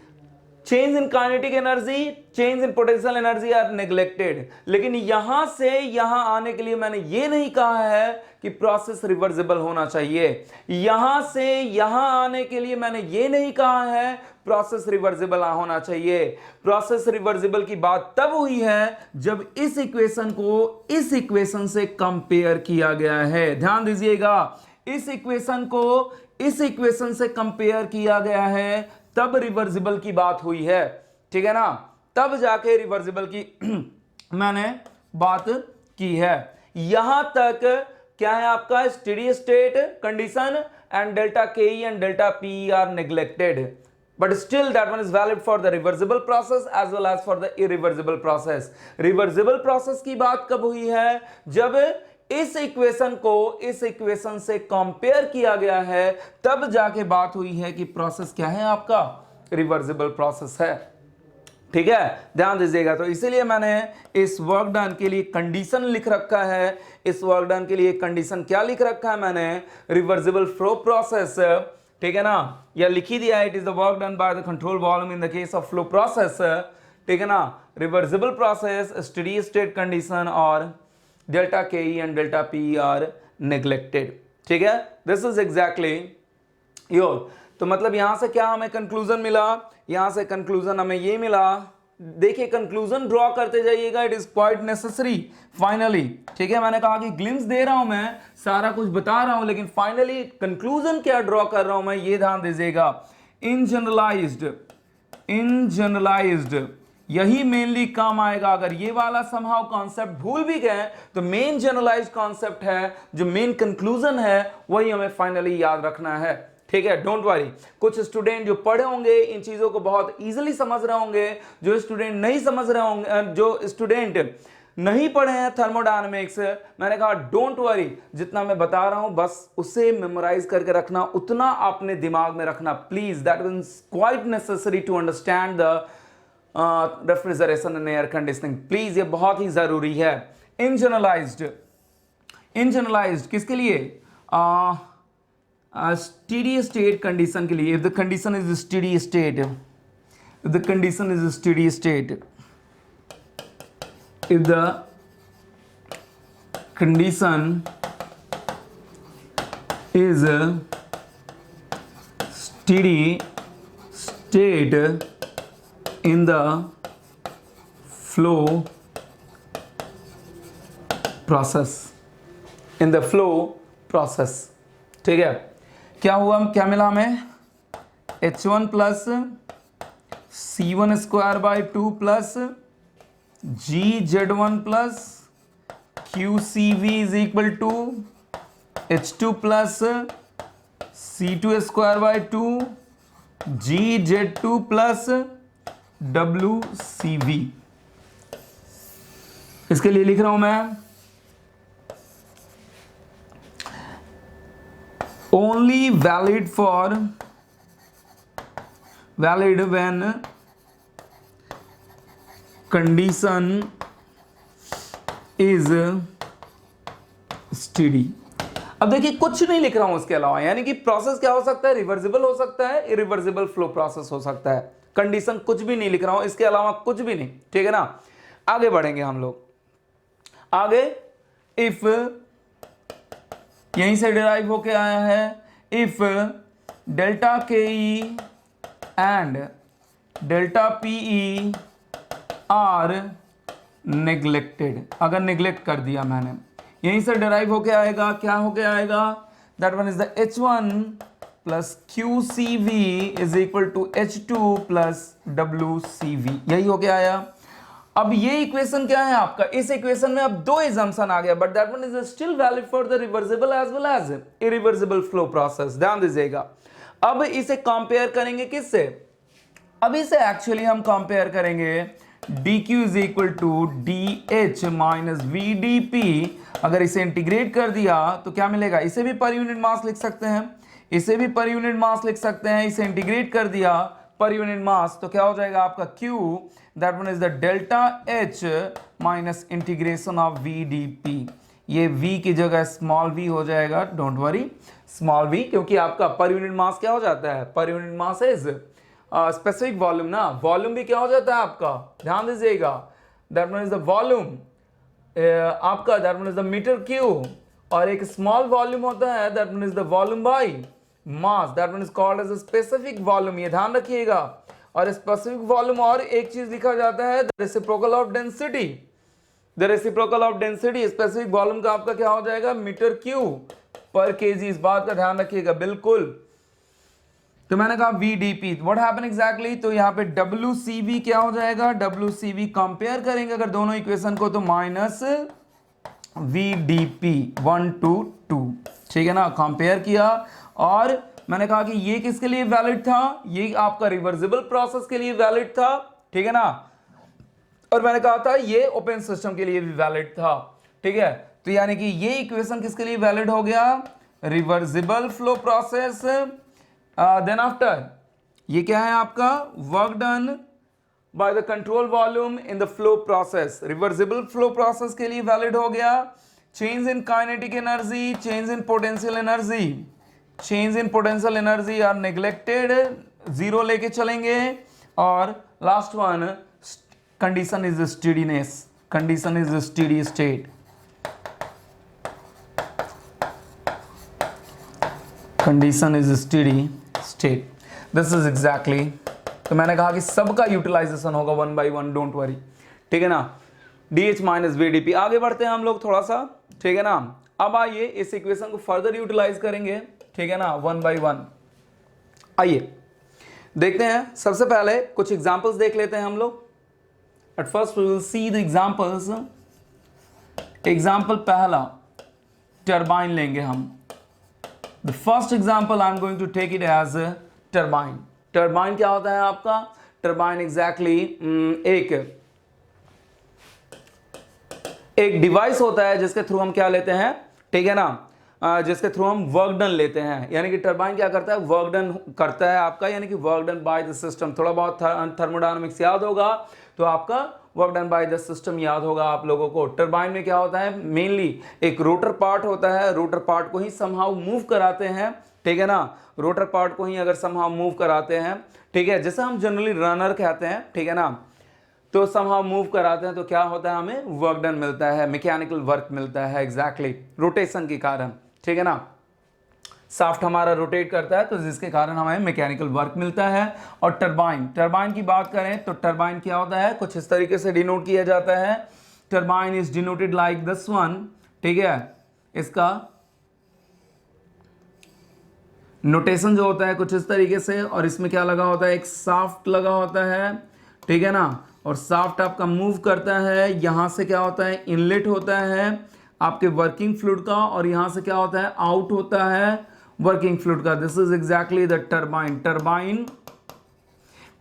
change in kinetic energy, change in potential energy are neglected. लेकिन यहां से यहां आने के लिए मैंने ये नहीं कहा है कि प्रोसेस रिवर्सिबल होना चाहिए। यहां से यहां आने के लिए मैंने ये नहीं कहा है प्रोसेस रिवर्सिबल होना चाहिए। प्रोसेस रिवर्सिबल की बात तब हुई है जब इस इक्वेशन को इस इक्वेशन से कंपेयर किया गया है। ध्यान दीजिएगा, इस इक्वेशन को इस इक्वेशन से कंपेयर किया गया है, तब रिवर्सिबल की बात हुई है, ठीक है ना? तब जाके रिवर्सिबल की मैंने बात की है। यहां तक क्या है आपका? Steady state condition and delta K E and delta P are neglected, but still that one is valid for the reversible process as well as for the irreversible process. reversible process की बात कब हुई है? जब इस equation को इस equation से कंपेयर किया गया है, तब जाके बात हुई है कि प्रोसेस क्या है आपका? रिवर्सिबल प्रोसेस है, ठीक है? ध्यान दीजिएगा। तो इसीलिए मैंने इस वर्क डन के लिए कंडीशन लिख रखा है। इस वर्क डन के लिए कंडीशन क्या लिख रखा है मैंने? रिवर्सिबल फ्लो प्रोसेस, ठीक है ना? या लिखी दिया है, it is the work done by the control volume in the case of flow process, ठीक है ना? Reversible process, steady state condition और delta K E and delta P are neglected, ठीक है? This is exactly your. तो मतलब यहां से क्या हमें कंक्लूजन मिला? यहां से कंक्लूजन हमें ये मिला, देखिए कंक्लूजन ड्रॉ करते जाइएगा, it is quite necessary finally, ठीक है? मैंने कहा कि ग्लिम्स दे रहा हूं मैं, सारा कुछ बता रहा हूं, लेकिन फाइनली कंक्लूजन क्या ड्रॉ कर रहा हूं मैं, ये ध्यान दीजिएगा। इन जनरलाइज्ड यही मेनली काम आएगा। अगर ये वाला समहाउ कॉन्सेप्ट भूल भी गए तो मेन जनरलाइज्ड कॉन्सेप्ट है, जो मेन कंक्लूजन है, वही हमें फाइनली याद रखना है, ठीक है? Don't worry. कुछ स्टूडेंट जो पढ़े होंगे इन चीजों को बहुत इजीली समझ रहे होंगे, जो स्टूडेंट नहीं समझ रहे होंगे, जो स्टूडेंट नहीं पढ़े हैं थर्मोडायनेमिक्स, मैंने कहा डोंट वरी, जितना मैं बता रहा हूं बस उसे मेमोराइज करके रखना, उतना आपने दिमाग में रखना please. That is quite necessary to understand the refrigeration and air conditioning, please, ये बहुत ही जरूरी है। इन जनरलाइज्ड किसके लिए? स्टेडी स्टेट कंडीशन के लिए। If the condition is steady state, if the condition is steady state, if the condition is steady state in the flow process, in the flow process, ठीक है? क्या हुआ, क्या मिला हमें? H1 plus C1 square by 2 plus GZ1 plus QCV is equal to H2 plus C2 square by 2 GZ2 plus WCV। इसके लिए लिख रहा हूं मैं only valid when condition is steady। अब देखिए कुछ नहीं लिख रहा हूं इसके अलावा, यानी कि प्रोसेस क्या हो सकता है? रिवर्सिबल हो सकता है, इरिवर्सिबल फ्लो प्रोसेस हो सकता है। कंडीशन कुछ भी नहीं लिख रहा हूं, इसके अलावा कुछ भी नहीं, ठीक है ना? आगे बढ़ेंगे हम लोग आगे। इफ यहीं से डिराइव होके आया है। If delta K E and delta P E R neglected, अगर नेग्लेक्ट कर दिया मैंने, यहीं से डिराइव होके आएगा। क्या होके आएगा? That one is the H1 plus QCV is equal to H2 plus WCV, यही होके आया। अब ये इक्वेशन क्या है आपका? इस इक्वेशन में अब दो एजम्पशन आ गया, but that one is still valid for the reversible as well as irreversible flow process. ध्यान दीजिएगा। अब इसे कंपेयर करेंगे किससे? अब इसे एक्चुअली हम कंपेयर करेंगे dq is equal to dh minus vdp। अगर इसे इंटीग्रेट कर दिया तो क्या मिलेगा? इसे भी पर यूनिट मास लिख सकते हैं, इसे भी पर यूनिट मास लिख सकते हैं। इसे इंटीग्रेट कर दिया पर यूनिट मास तो क्या हो जाएगा आपका q, that one is the delta h minus integration of vdp। ये v की जगह स्मॉल v हो जाएगा, डोंट वरी, स्मॉल v, क्योंकि आपका पर यूनिट मास क्या हो जाता है? पर unit mass is specific volume ना, वॉल्यूम भी क्या हो जाता है आपका? ध्यान दीजिएगा, that one is the volume आपका, that one is the meter cube, और एक स्मॉल वॉल्यूम होता है that one is the volume by mass, that one is called as specific volume. ये ध्यान रखिएगा। और स्पेसिफिक वॉल्यूम और एक चीज लिखा जाता है the reciprocal of density. The reciprocal of density specific volume का आपका क्या हो जाएगा? मीटर क्यूब पर केजी। इस बात का ध्यान रखिएगा बिल्कुल। तो मैंने कहा VDP, व्हाट हैपन एग्जैक्टली? तो यहाँ पे WCV क्या हो जाएगा? WCV कंपेयर करेंगे अगर दोनों इक्वेशन को तो माइनस VDP 1 to 2, ठीक है ना। कंपेयर किया और मैंने कहा कि ये किसके लिए वैलिड था? ये आपका रिवर्सिबल प्रोसेस के लिए वैलिड था, ठीक है ना। और मैंने कहा था ये ओपन सिस्टम के लिए भी वैलिड था, ठीक है। तो यानी कि ये इक्वेशन किसके लिए वैलिड हो गया? Reversible flow process. Then after ये क्या है आपका? Work done by the control volume in the flow process. Reversible flow process के लिए वैलिड हो गया। Change in kinetic energy, change in potential energy, change in potential energy are neglected, zero लेके चलेंगे। और last one, condition is steadiness, condition is steady state, condition is steady state. This is exactly, तो मैंने कहा कि सबका utilisation होगा 1 by 1, don't worry, ठीक है ना। DH minus VDP। आगे बढ़ते हैं हम लोग थोड़ा सा, ठीक है ना। अब आइए इस इक्वेशन को फर्दर यूटिलाइज करेंगे, ठीक है ना, 1 by 1। आइए देखते हैं। सबसे पहले कुछ एग्जांपल्स देख लेते हैं हम लोग। At first we will see the examples. Examples पहला, टरबाइन लेंगे हम। The first example I'm going to take it as a turbine. Turbine क्या होता है आपका? Turbine exactly एक डिवाइस होता है जिसके थ्रू हम क्या लेते हैं, ठीक है ना, जिसके थ्रू हम वर्क डन लेते हैं। यानी कि टरबाइन क्या करता है? वर्क डन करता है आपका, यानी कि work done by the system. थोड़ा बहुत थर्मोडायनामिक्स याद होगा तो आपका work done by the system याद होगा आप लोगों को। टरबाइन में क्या होता है? मेनली एक रोटर पार्ट होता है, रोटर पार्ट को ही समहाउ मूव कराते हैं, ठीक है ना। रोटर पार्ट को ही अगर समहाउ मूव कराते हैं, ठीक है, जैसे हम जनरली रनर कहते हैं, ठीक है ना, तो समहाउ मूव कराते हैं तो क्या होता है? हमें वर्क डन मिलता है, मैकेनिकल वर्क मिलता है, एग्जैक्टली रोटेशन के कारण, ठीक है ना। शाफ्ट हमारा रोटेट करता है तो जिसके कारण हमें मैकेनिकल वर्क मिलता है। और टरबाइन, टरबाइन की बात करें तो टरबाइन क्या होता है? कुछ इस तरीके से डिनोट किया जाता है। Turbine is denoted like this one, ठीक है। इसका नोटेशन जो होता है कुछ इस तरीके से, और इसमें क्या लगा होता है? एक शाफ्ट लगा होता है, ठीक है ना। और शाफ्ट आपका मूव करता है, यहां से क्या होता है? इनलेट होता है आपके वर्किंग फ्लूइड का, और यहां से क्या होता है? आउट होता है वर्किंग फ्लूइड का। This is exactly the turbine. Turbine,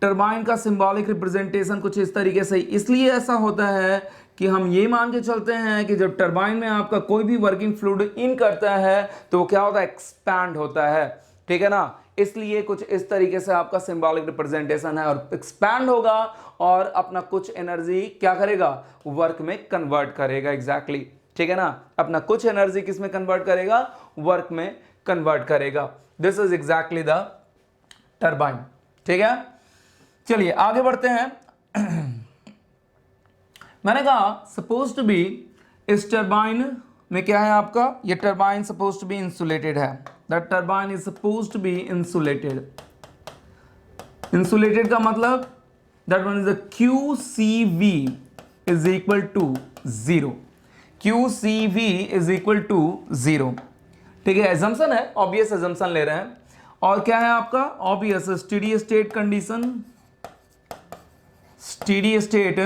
turbine का सिंबॉलिक रिप्रेजेंटेशन कुछ इस तरीके से इसलिए ऐसा होता है कि हम ये मान के चलते हैं कि जब टरबाइन में आपका कोई भी वर्किंग फ्लूइड इन करता है तो वो क्या होता है? एक्सपैंड होता है, ठीक है ना। इसलिए कुछ इस तरीके से आपका सिंबॉलिक रिप्रेजेंटेशन है, और एक्सपैंड होगा और अपना कुछ एनर्जी क्या करेगा? वर्क में कन्वर्ट करेगा, एग्जैक्टली, ठीक है ना। अपना कुछ एनर्जी किस में कन्वर्ट करेगा? वर्क में कन्वर्ट करेगा। This is exactly the turbine, ठीक है। चलिए आगे बढ़ते हैं। मैंने कहा सपोज टू बी इस टरबाइन में क्या है आपका, ये turbine suppose to be insulated है, that turbine is suppose to be insulated. Insulated का मतलब that one is the QCV is equal to 0, QCV is equal to 0। ठीक है, एजम्पशन है, ऑब्वियस एजम्पशन ले रहे हैं। और क्या है आपका, obvious steady state condition, steady state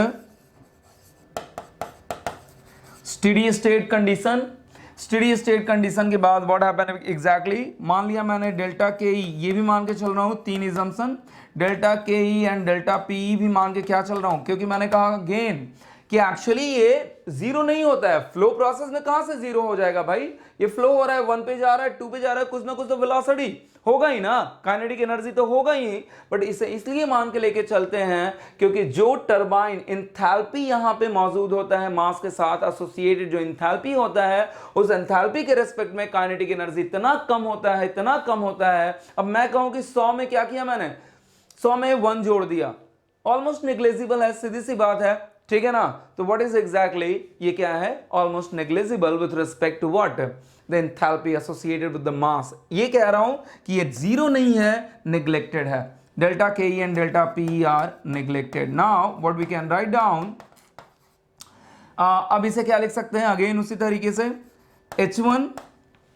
condition. Steady state condition के बाद व्हाट हैपन एग्जैक्टली, मान लिया मैंने डेल्टा के ई ये भी मान के चल रहा हूं, 3 assumption, delta K E and delta P भी मान के क्या चल रहा हूं, क्योंकि मैंने कहा अगेन कि एक्चुअली ये जीरो नहीं होता है फ्लो प्रोसेस में। कहां से जीरो हो जाएगा भाई, ये फ्लो हो रहा है, 1 पे जा रहा है, 2 पे जा रहा है, कुछ ना कुछ तो वेलोसिटी होगा ही ना, काइनेटिक एनर्जी तो होगा ही। बट इसे इसलिए मान के लेके चलते हैं क्योंकि जो टरबाइन एंथैल्पी यहां पे मौजूद होता है, मास के साथ एसोसिएटेड जो एंथैल्पी होता है, उस एंथैल्पी के रेस्पेक्ट में काइनेटिक एनर्जी इतना कम होता है, इतना कम होता है। अब मैं कहूं कि 100 में क्या किया मैंने, 100 में 1 जोड़ दिया, ऑलमोस्ट नेग्लेजिबल है, सीधी सी बात है। ठीक है ना, तो व्हाट इज एग्जैक्टली, ये क्या है, almost negligible with respect to what, the enthalpy associated with the mass. ये कह रहा हूं कि ये जीरो नहीं है, नेग्लेक्टेड है। Delta K E and delta P are neglected. Now what we can write down, अब इसे क्या लिख सकते हैं, अगेन उसी तरीके से H1,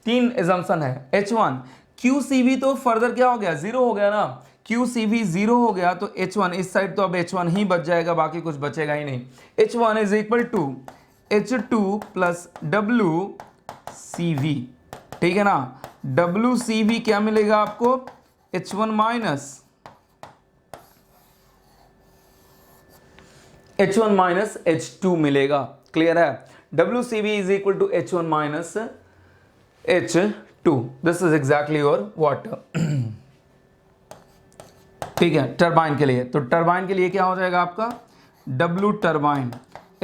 3 एजम्पशन है, H1 QCV तो फर्दर क्या हो गया, 0 हो गया ना, QCV 0 हो गया तो H1 इस साइड तो अब H1 ही बच जाएगा, बाकी कुछ बचेगा ही नहीं। H1 is equal to H2 plus WCV। ठीक है ना, WCV क्या मिलेगा आपको, H1 माइनस H2 मिलेगा। क्लियर है, WCV is equal to H1 minus H2, this is exactly your water. ठीक है, टरबाइन के लिए, तो टरबाइन के लिए क्या हो जाएगा आपका, W turbine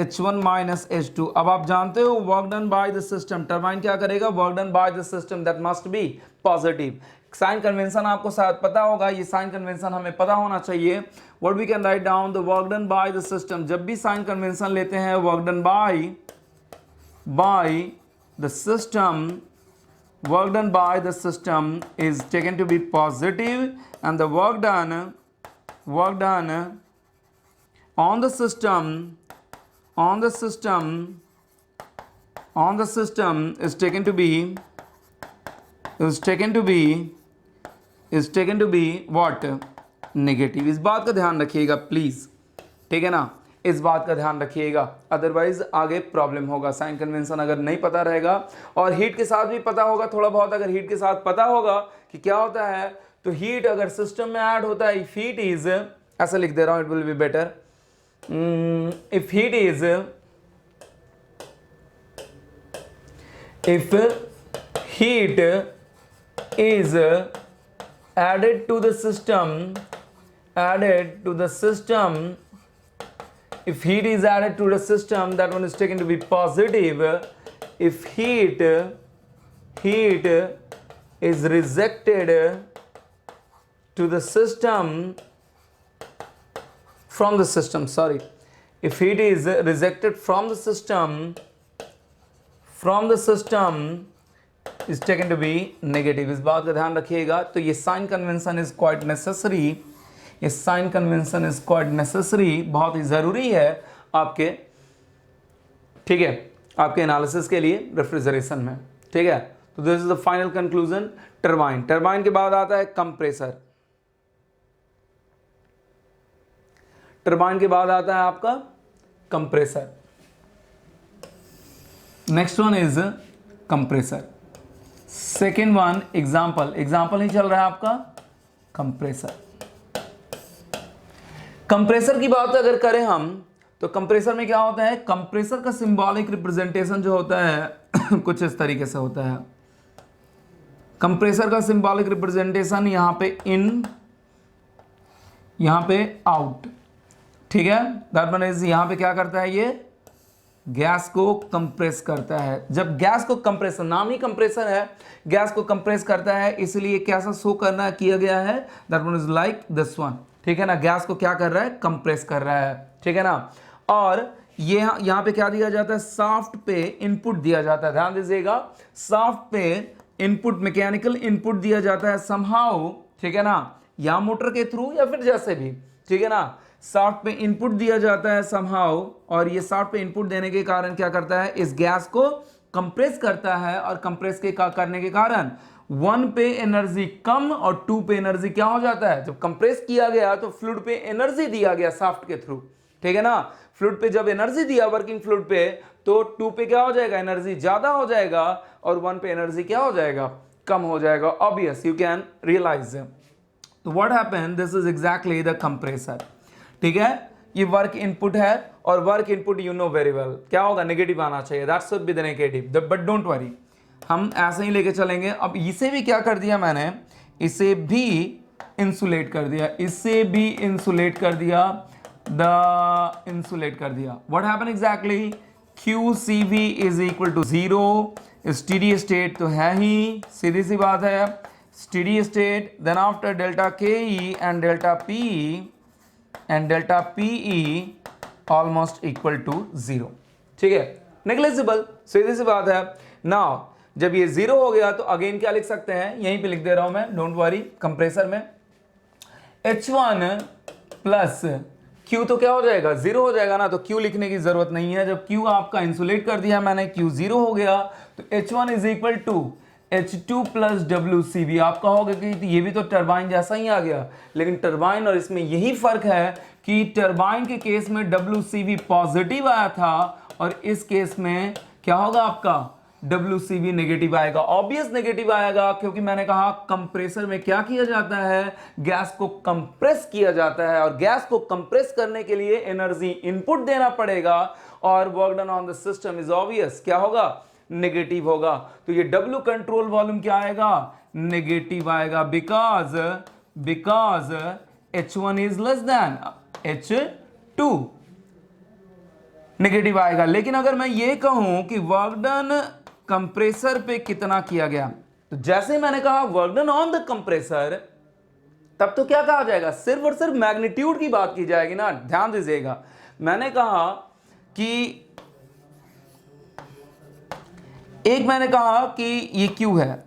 H1 minus H2। अब आप जानते हो work done by the system, turbine क्या करेगा, work done by the system that must be positive. Sign convention आपको शायद पता होगा, ये साइन कन्वेंशन हमें पता होना चाहिए। What we can write down, the work done by the system, जब भी साइन कन्वेंशन लेते हैं, work done by the system, work done by the system is taken to be positive, and the work done on the system is taken to be what, negative। इस बात का ध्यान रखिएगा please, ठीक है ना, इस बात का ध्यान रखिएगा, अदरवाइज आगे प्रॉब्लम होगा। साइन कन्वेंशन अगर नहीं पता रहेगा, और हीट के साथ भी पता होगा थोड़ा बहुत, अगर हीट के साथ पता होगा कि क्या होता है, तो हीट अगर सिस्टम में ऐड होता है, इफ हीट इज, ऐसा लिख दे रहा हूं, it will be better, if heat is added to the system, if heat is added to the system, that one is taken to be positive. If heat is rejected to the system from the system, if heat is rejected from the system is taken to be negative। इस बात का ध्यान रखिएगा। तो ये sign convention is quite necessary, ये sign convention is quite necessary, बहुत ही ज़रूरी है आपके, ठीक है, आपके एनालिसिस के लिए रेफ्रिजरेशन में। ठीक है, तो this is the final conclusion. Turbine, turbine के बाद आता है कंप्रेसर, टरबाइन के बाद आता है आपका compressor. Next one is compressor, second one example ही चल रहा है आपका कंप्रेसर। कंप्रेसर की बात अगर करें हम, तो कंप्रेसर में क्या होता है, कंप्रेसर का सिंबॉलिक रिप्रेजेंटेशन जो होता है कुछ इस तरीके से होता है। कंप्रेसर का सिंबॉलिक रिप्रेजेंटेशन यहाँ पे इन, यहाँ पे आउट, ठीक है, दैट मींस यहाँ पे क्या करता है, ये गैस को कंप्रेस करता है। जब गैस को कंप्रेसर, नाम ही कंप्रेसर है, गैस को कंप्रेस करता है, इसलिए कैसा शो करना किया गया है, that means like this one, ठीक है ना, गैस को क्या कर रहा है, कंप्रेस कर रहा है, ठीक है ना। और ये यहां पे क्या दिया जाता है, शाफ्ट पे इनपुट दिया जाता है, ध्यान दीजिएगा, शाफ्ट पे इनपुट, मैकेनिकल इनपुट दिया जाता है समहाउ, ठीक है ना, या मोटर के थ्रू या फिर जैसे भी, ठीक है ना, शाफ्ट पे इनपुट दिया जाता है समहाउ, और ये शाफ्ट पे इनपुट देने के कारण क्या करता है, इस गैस को कंप्रेस करता है, और कंप्रेस के करने के कारण 1 पे एनर्जी कम और 2 पे एनर्जी क्या हो जाता है, जब कंप्रेस किया गया तो फ्लूइड पे एनर्जी दिया गया शाफ्ट के थ्रू, ठीक है ना, फ्लूइड पे जब एनर्जी दिया वर्किंग फ्लूइड पे, तो 2 पे क्या हो जाएगा, एनर्जी ज्यादा हो जाएगा, और 1 पे एनर्जी क्या हो जाएगा, कम हो जाएगा, ऑब्वियस, यू कैन रियलाइज। तो what happen, this is exactly the compressor, ठीक है, ये वर्क इनपुट है, और work input you know very well क्या होगा, नेगेटिव आना चाहिए, that should be the negative, but don't worry, हम ऐसे ही लेके चलेंगे। अब इसे भी क्या कर दिया मैंने, इसे भी इंसुलेट कर दिया, इसे भी इंसुलेट कर दिया, द इंसुलेट कर दिया, what happen exactly, QCV is equal to 0, steady state तो है ही, सीधी सी बात है, steady state, then after delta KE and delta PE and delta PE almost equal to 0, ठीक है, नेग्लिजिबल, सीधी सी बात है। नाउ जब ये 0 हो गया तो अगेन क्या लिख सकते हैं, यहीं पे लिख दे रहा हूं मैं, डोंट वरी, कंप्रेसर में H1 प्लस Q तो क्या हो जाएगा, 0 हो जाएगा ना, तो Q लिखने की जरूरत नहीं है, जब Q आपका इंसुलेट कर दिया मैंने, Q 0 हो गया, तो H1 is equal to H2 plus WCV। आप कहोगे कि ये भी तो टरबाइन जैसा ही आ गया, लेकिन टरबाइन और इसमें यही फर्क है कि टरबाइन के केस में WCV पॉजिटिव आया था, और इस केस में क्या होगा आपका, WCV नेगेटिव आएगा, ऑब्वियस नेगेटिव आएगा, क्योंकि मैंने कहा कंप्रेसर में क्या किया जाता है, गैस को कंप्रेस किया जाता है, और गैस को कंप्रेस करने के लिए एनर्जी इनपुट देना पड़ेगा, और work done on the system is obvious क्या होगा, नेगेटिव होगा। तो ये W कंट्रोल वॉल्यूम क्या आएगा, नेगेटिव आएगा, because H1 is less than H2, negative आएगा। लेकिन अगर मैं ये कहूं कि वर्क डन कंप्रेसर पे कितना किया गया, तो जैसे मैंने कहा work done on the compressor, तब तो क्या कहा जाएगा, सिर्फ और सिर्फ मैग्नीट्यूड की बात की जाएगी ना, ध्यान दीजिएगा, मैंने कहा कि एक, मैंने कहा कि ये Q है,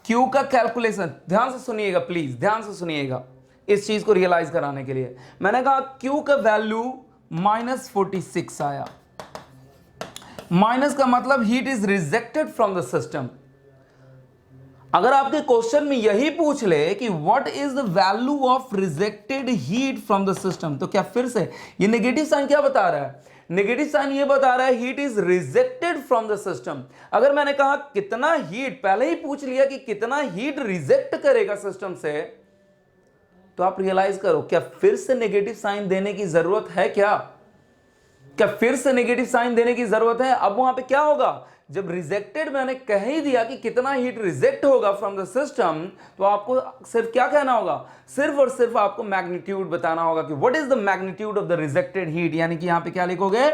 Q का कैलकुलेशन, ध्यान से सुनिएगा प्लीज, ध्यान से सुनिएगा, इस चीज को रियलाइज कराने के लिए मैंने कहा Q का वैल्यू -46 आया, माइनस का मतलब heat is rejected from the system. अगर आपके क्वेश्चन में यही पूछ ले कि what is the value of rejected heat from the system, तो क्या फिर से ये नेगेटिव साइन क्या बता रहा है, नेगेटिव साइन ये बता रहा है heat is rejected from the system. अगर मैंने कहा कितना हीट, पहले ही पूछ लिया कि कितना हीट रिजेक्ट करेगा सिस्टम से, तो आप रियलाइज करो, क्या फिर से नेगेटिव साइन देने की जरूरत है, क्या फिर से नेगेटिव साइन देने की जरूरत है। अब वहां पे क्या होगा, जब रिजेक्टेड मैंने कह ही दिया कि कितना हीट रिजेक्ट होगा फ्रॉम द सिस्टम, तो आपको सिर्फ क्या कहना होगा, सिर्फ और सिर्फ आपको मैग्नीट्यूड बताना होगा कि what is the magnitude of the rejected heat, यानी कि यहां पे क्या लिखोगे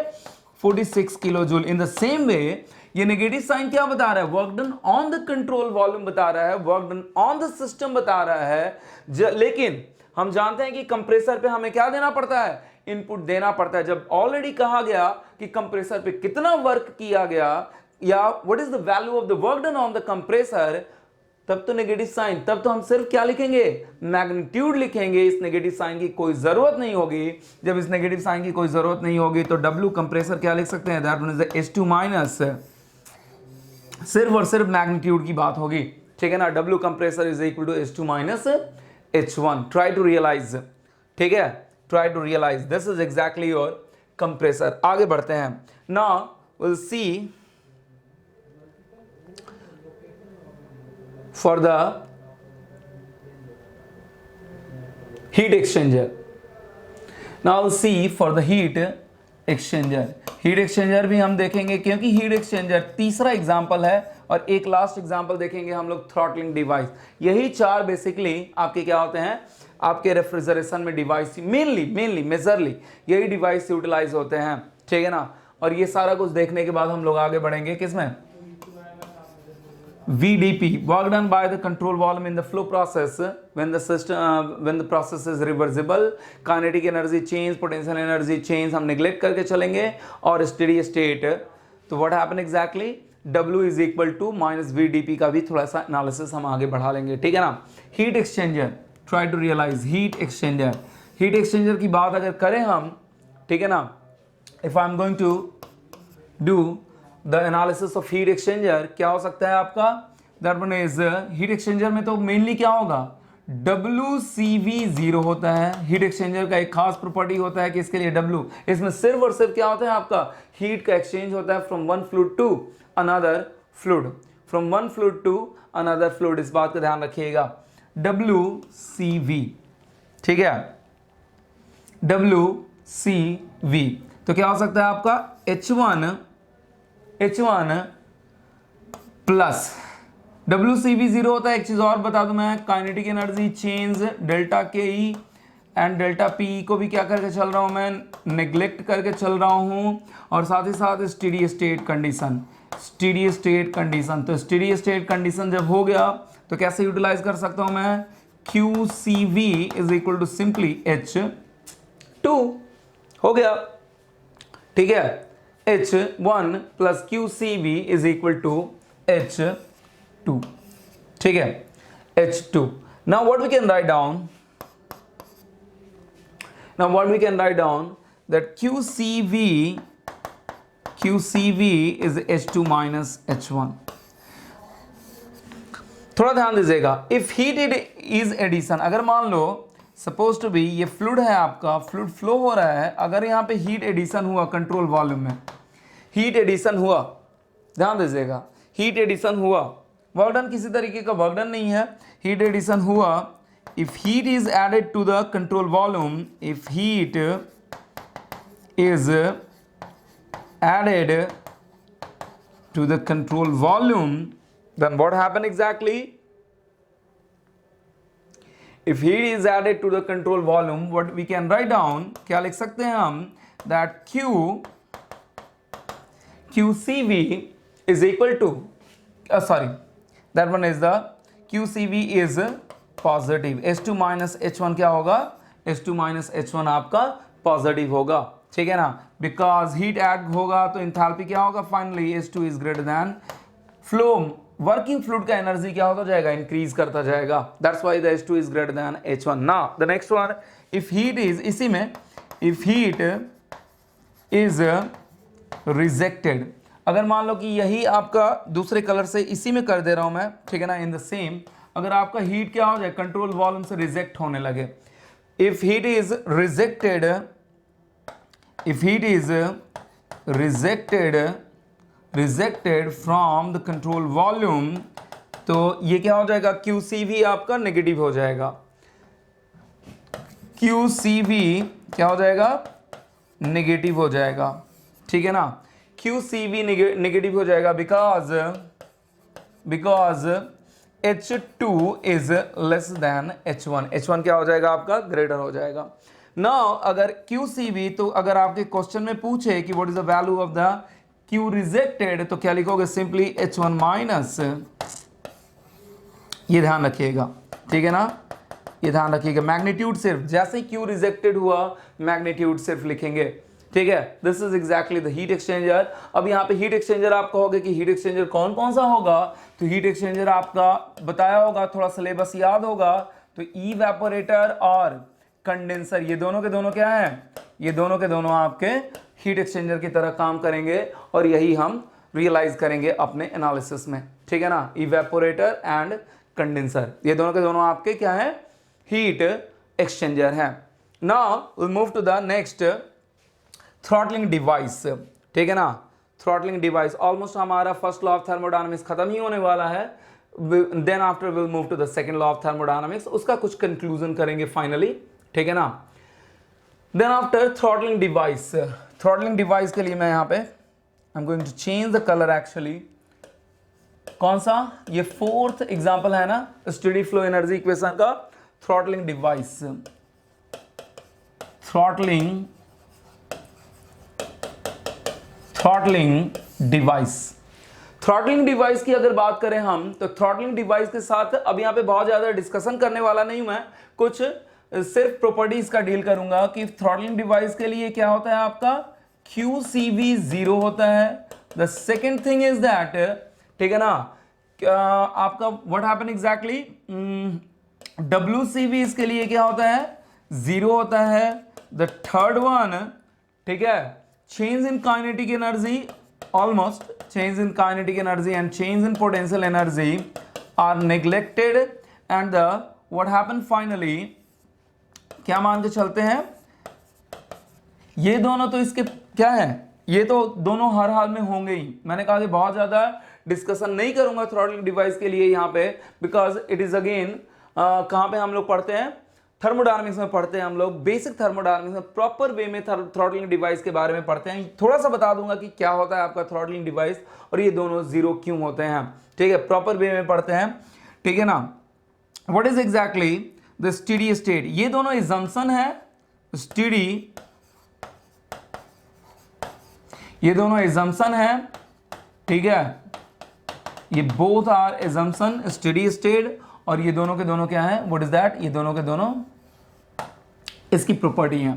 46 kilo joule. In the same way ये नेगेटिव साइन क्या बता रहा है, work done on the control volume बता रहा है, work done on the system बता रहा है, लेकिन हम जानते हैं कि कंप्रेसर पे हमें क्या देना पड़ता है, इनपुट देना पड़ता है। जब ऑलरेडी कहा गया कि कंप्रेसर पे कितना वर्क किया गया, या what is the value of the work done on the compressor, तब तो नेगेटिव साइन, तब तो हम सिर्फ क्या लिखेंगे, मैग्नीट्यूड लिखेंगे, इस नेगेटिव साइन की कोई जरूरत नहीं होगी। जब इस नेगेटिव साइन की कोई जरूरत नहीं होगी तो W कंप्रेसर क्या लिख सकते हैं, that one is the H2 minus, सिर्फ और सिर्फ मैग्नीट्यूड की बात होगी, ठीक है ना, W compressor is equal to H2 minus H1। Try to realise, ठीक है, try to realise, this is exactly your compressor. आगे बढ़ते हैं, now will see for the heat exchanger. Now see for the heat exchanger. Heat exchanger भी हम देखेंगे, क्योंकि heat exchanger तीसरा एग्जाम्पल है, और एक लास्ट एग्जाम्पल देखेंगे हम लोग, थ्रॉटलिंग डिवाइस। यही चार बेसिकली आपके क्या होते हैं, आपके रेफ्रिजरेशन में डिवाइस मेनली मेजरली यही डिवाइस यूटिलाइज होते हैं, ठीक है ना। और ये सारा कुछ देखने के बाद हम लोग आगे बढ़ेंगे किसमें, VDP, work done by the control volume in the flow process when the system when the process is reversible. Kinetic energy change, potential energy change हम neglect करके चलेंगे और steady state तो what happen exactly, W is equal to minus VDP का भी थोड़ा सा analysis हम आगे बढ़ा लेंगे, ठीक है ना। Heat exchanger, try to realise heat exchanger. Heat exchanger की बात अगर करें हम, ठीक है ना, if I am going to do the analysis of heat exchanger, क्या हो सकता है आपका, that one is heat exchanger में तो मेनली क्या होगा, WCV 0 होता है। हीट एक्सचेंजर का एक खास प्रॉपर्टी होता है कि इसके लिए W, इसमें सिर्फ और सिर्फ क्या होता है आपका, हीट का एक्सचेंज होता है from one fluid to another fluid, from one fluid to another fluid, इस बात का ध्यान रखिएगा। WCV, ठीक है, WCV तो क्या हो सकता है आपका H1 प्लस WCV 0 होता है। एक चीज और बता दूं मैं, kinetic energy change delta KE and delta PE को भी क्या करके चल रहा हूं मैं, नेग्लेक्ट करके चल रहा हूं, और साथ ही साथ steady state condition, steady state condition. तो स्टेडी स्टेट कंडीशन जब हो गया तो कैसे यूटिलाइज कर सकता हूं मैं, QCV is equal to simply H2 हो गया, ठीक है, H1 plus QCV is equal to H2, ठीक है, H2। now what we can write down, that QCV is H2 minus H1। थोड़ा ध्यान दीजिएगा, इफ हीट इज एडिशन, अगर मान लो सपोज टू बी ये फ्लूइड है आपका, फ्लूइड फ्लो हो रहा है, अगर यहाँ पे हीट एडिशन हुआ कंट्रोल वॉल्यूम में, हीट एडिशन हुआ, ध्यान दीजिएगा, हीट एडिशन हुआ, वर्क डन किसी तरीके का वर्क डन नहीं है, हीट एडिशन हुआ, if heat is added to the control volume, if heat is added to the control volume, then what happen exactly, if heat is added to the control volume, what we can write down, क्या लिख सकते हैं हम, that QCV is equal to that one is the QCV is positive, H2 minus H1 क्या होगा, H2 minus H1 आपका positive होगा, ठीक है ना, बिकॉज हीट ऐड होगा तो इंथैल्पी क्या होगा, finally H2 is greater than flow, working fluid का एनर्जी क्या होता जाएगा, इंक्रीज करता जाएगा, that's why the H2 is greater than H1। Now the next one, if heat is, इसी में इफ हीट इज रिजेक्टेड, अगर मान लो कि यही आपका दूसरे कलर से इसी में कर दे रहा हूं मैं, ठीक है ना, इन द सेम, अगर आपका हीट क्या हो जाए, कंट्रोल वॉल्यूम से रिजेक्ट होने लगे, if heat is rejected, if heat is rejected from the control volume, तो ये क्या हो जाएगा, QCV आपका नेगेटिव हो जाएगा, QCV क्या हो जाएगा, नेगेटिव हो जाएगा, ठीक है ना, QCV नेगेटिव हो जाएगा because H2 is less than H1, H1 क्या हो जाएगा आपका, ग्रेटर हो जाएगा। नाउ अगर QCV, तो अगर आपके क्वेश्चन में पूछे कि what is the value of the Q rejected, तो क्या लिखोगे, सिंपली H1 माइनस, ये ध्यान रखिएगा, ठीक है ना, ये ध्यान रखिएगा, मैग्नीट्यूड सिर्फ, जैसे ही Q रिजेक्टेड हुआ मैग्नीट्यूड सिर्फ लिखेंगे, ठीक है, this is exactly the heat exchanger. अब यहाँ पे हीट एक्सचेंजर आप कहोगे कि हीट एक्सचेंजर कौन कौन सा होगा, तो हीट एक्सचेंजर आपका बताया होगा, थोड़ा सिलेबस याद होगा, तो इवेपोरेटर और कंडेंसर, ये दोनों के दोनों क्या हैं, ये दोनों के दोनों आपके हीट एक्सचेंजर की तरह काम करेंगे, और यही हम रियलाइज करेंगे अपने एनालिसिस में, ठीक है ना, इवेपोरेटर एंड कंडेंसर, ये दोनों के दोनों आपके क्या है, हीट एक्सचेंजर हैं। Now we move to the next, throttling device, ठीक है ना, थ्रॉटलिंग डिवाइस, ऑलमोस्ट हमारा फर्स्ट लॉ ऑफ थर्मोडायनामिक्स खत्म ही होने वाला है, then after will move to the second law of thermodynamics, उसका कुछ कंक्लूजन करेंगे फाइनली, ठीक है ना। Then after throttling device, throttling device के लिए मैं यहाँ पे I am going to change the colour actually, कौन सा, ये फोर्थ एग्जांपल है ना, स्टेडी फ्लो एनर्जी इक्वेशन का, throttling device, throttling device, throttling device की अगर बात करें हम, तो थ्रॉटलिंग डिवाइस के साथ अब यहाँ पे बहुत ज्यादा डिस्कशन करने वाला नहीं हूं मैं, कुछ सिर्फ प्रॉपर्टीज का डील करूंगा कि थ्रॉटलिंग डिवाइस के लिए क्या होता है आपका QCV 0 होता है। The second thing is that, ठीक है ना, आपका व्हाट हैपन एग्जैक्टली, WCV इसके लिए क्या होता है 0 होता है। द थर्ड वन, ठीक है, change in kinetic energy, almost change in kinetic energy and change in potential energy are neglected, and the what happen finally, क्या मान के चलते हैं, ये दोनों तो इसके क्या है, ये तो दोनों हर हाल में होंगे ही। मैंने कहा कि बहुत ज्यादा डिस्कशन नहीं करूंगा थ्रॉटलिंग डिवाइस के लिए यहाँ पे, बिकॉज इट इज अगेन कहाँ पे हम लोग पढ़ते हैं, थर्मोडायनामिक्स में पढ़ते हैं हम लोग, बेसिक थर्मोडायनामिक्स में प्रॉपर वे में थ्रॉटलिंग डिवाइस के बारे में पढ़ते हैं। थोड़ा सा बता दूंगा कि क्या होता है आपका थ्रॉटलिंग डिवाइस और ये दोनों जीरो क्यों होते हैं, ठीक है, प्रॉपर वे में पढ़ते हैं, ठीक है ना। What is exactly the steady state, ये दोनों एजम्पशन है, स्टेडी, ये दोनों एजम्पशन है, ठीक है, ये both are assumption, steady state, और ये दोनों के दोनों क्या है, व्हाट इज दैट, ये दोनों के दोनों इसकी प्रॉपर्टी है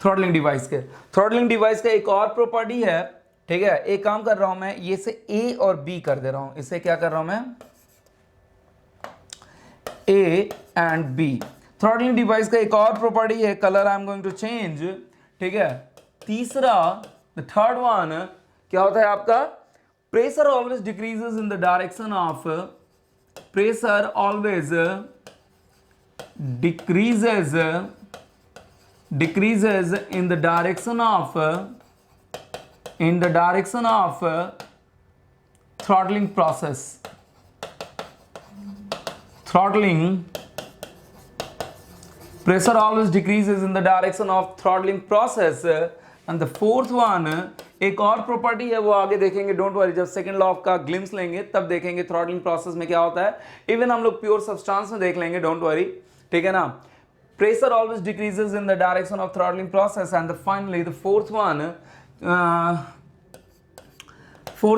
थ्रॉटलिंग डिवाइस के। थ्रॉटलिंग डिवाइस का एक और प्रॉपर्टी है, ठीक है, एक काम कर रहा हूं मैं, ये से A और B कर दे रहा हूं, इसे क्या कर रहा हूं मैं, A and B। Throttling device का एक और प्रॉपर्टी है, colour I am going to change, ठीक है। तीसरा, द थर्ड वन क्या होता है आपका, pressure always decreases in the direction of, pressure always decreases in the direction of throttling process. Pressure always decreases in the direction of throttling process. And the fourth one, एक और property है, वो आगे देखेंगे, डोंट वरी, जब second law का glimpse लेंगे तब देखेंगे थ्रॉटलिंग प्रोसेस में क्या होता है। इवन हम लोग प्योर सब्सटेंस में देख लेंगे, डोंट वरी, ठीक है ना। Pressure always decreases in the direction of throttling process. And finally the fourth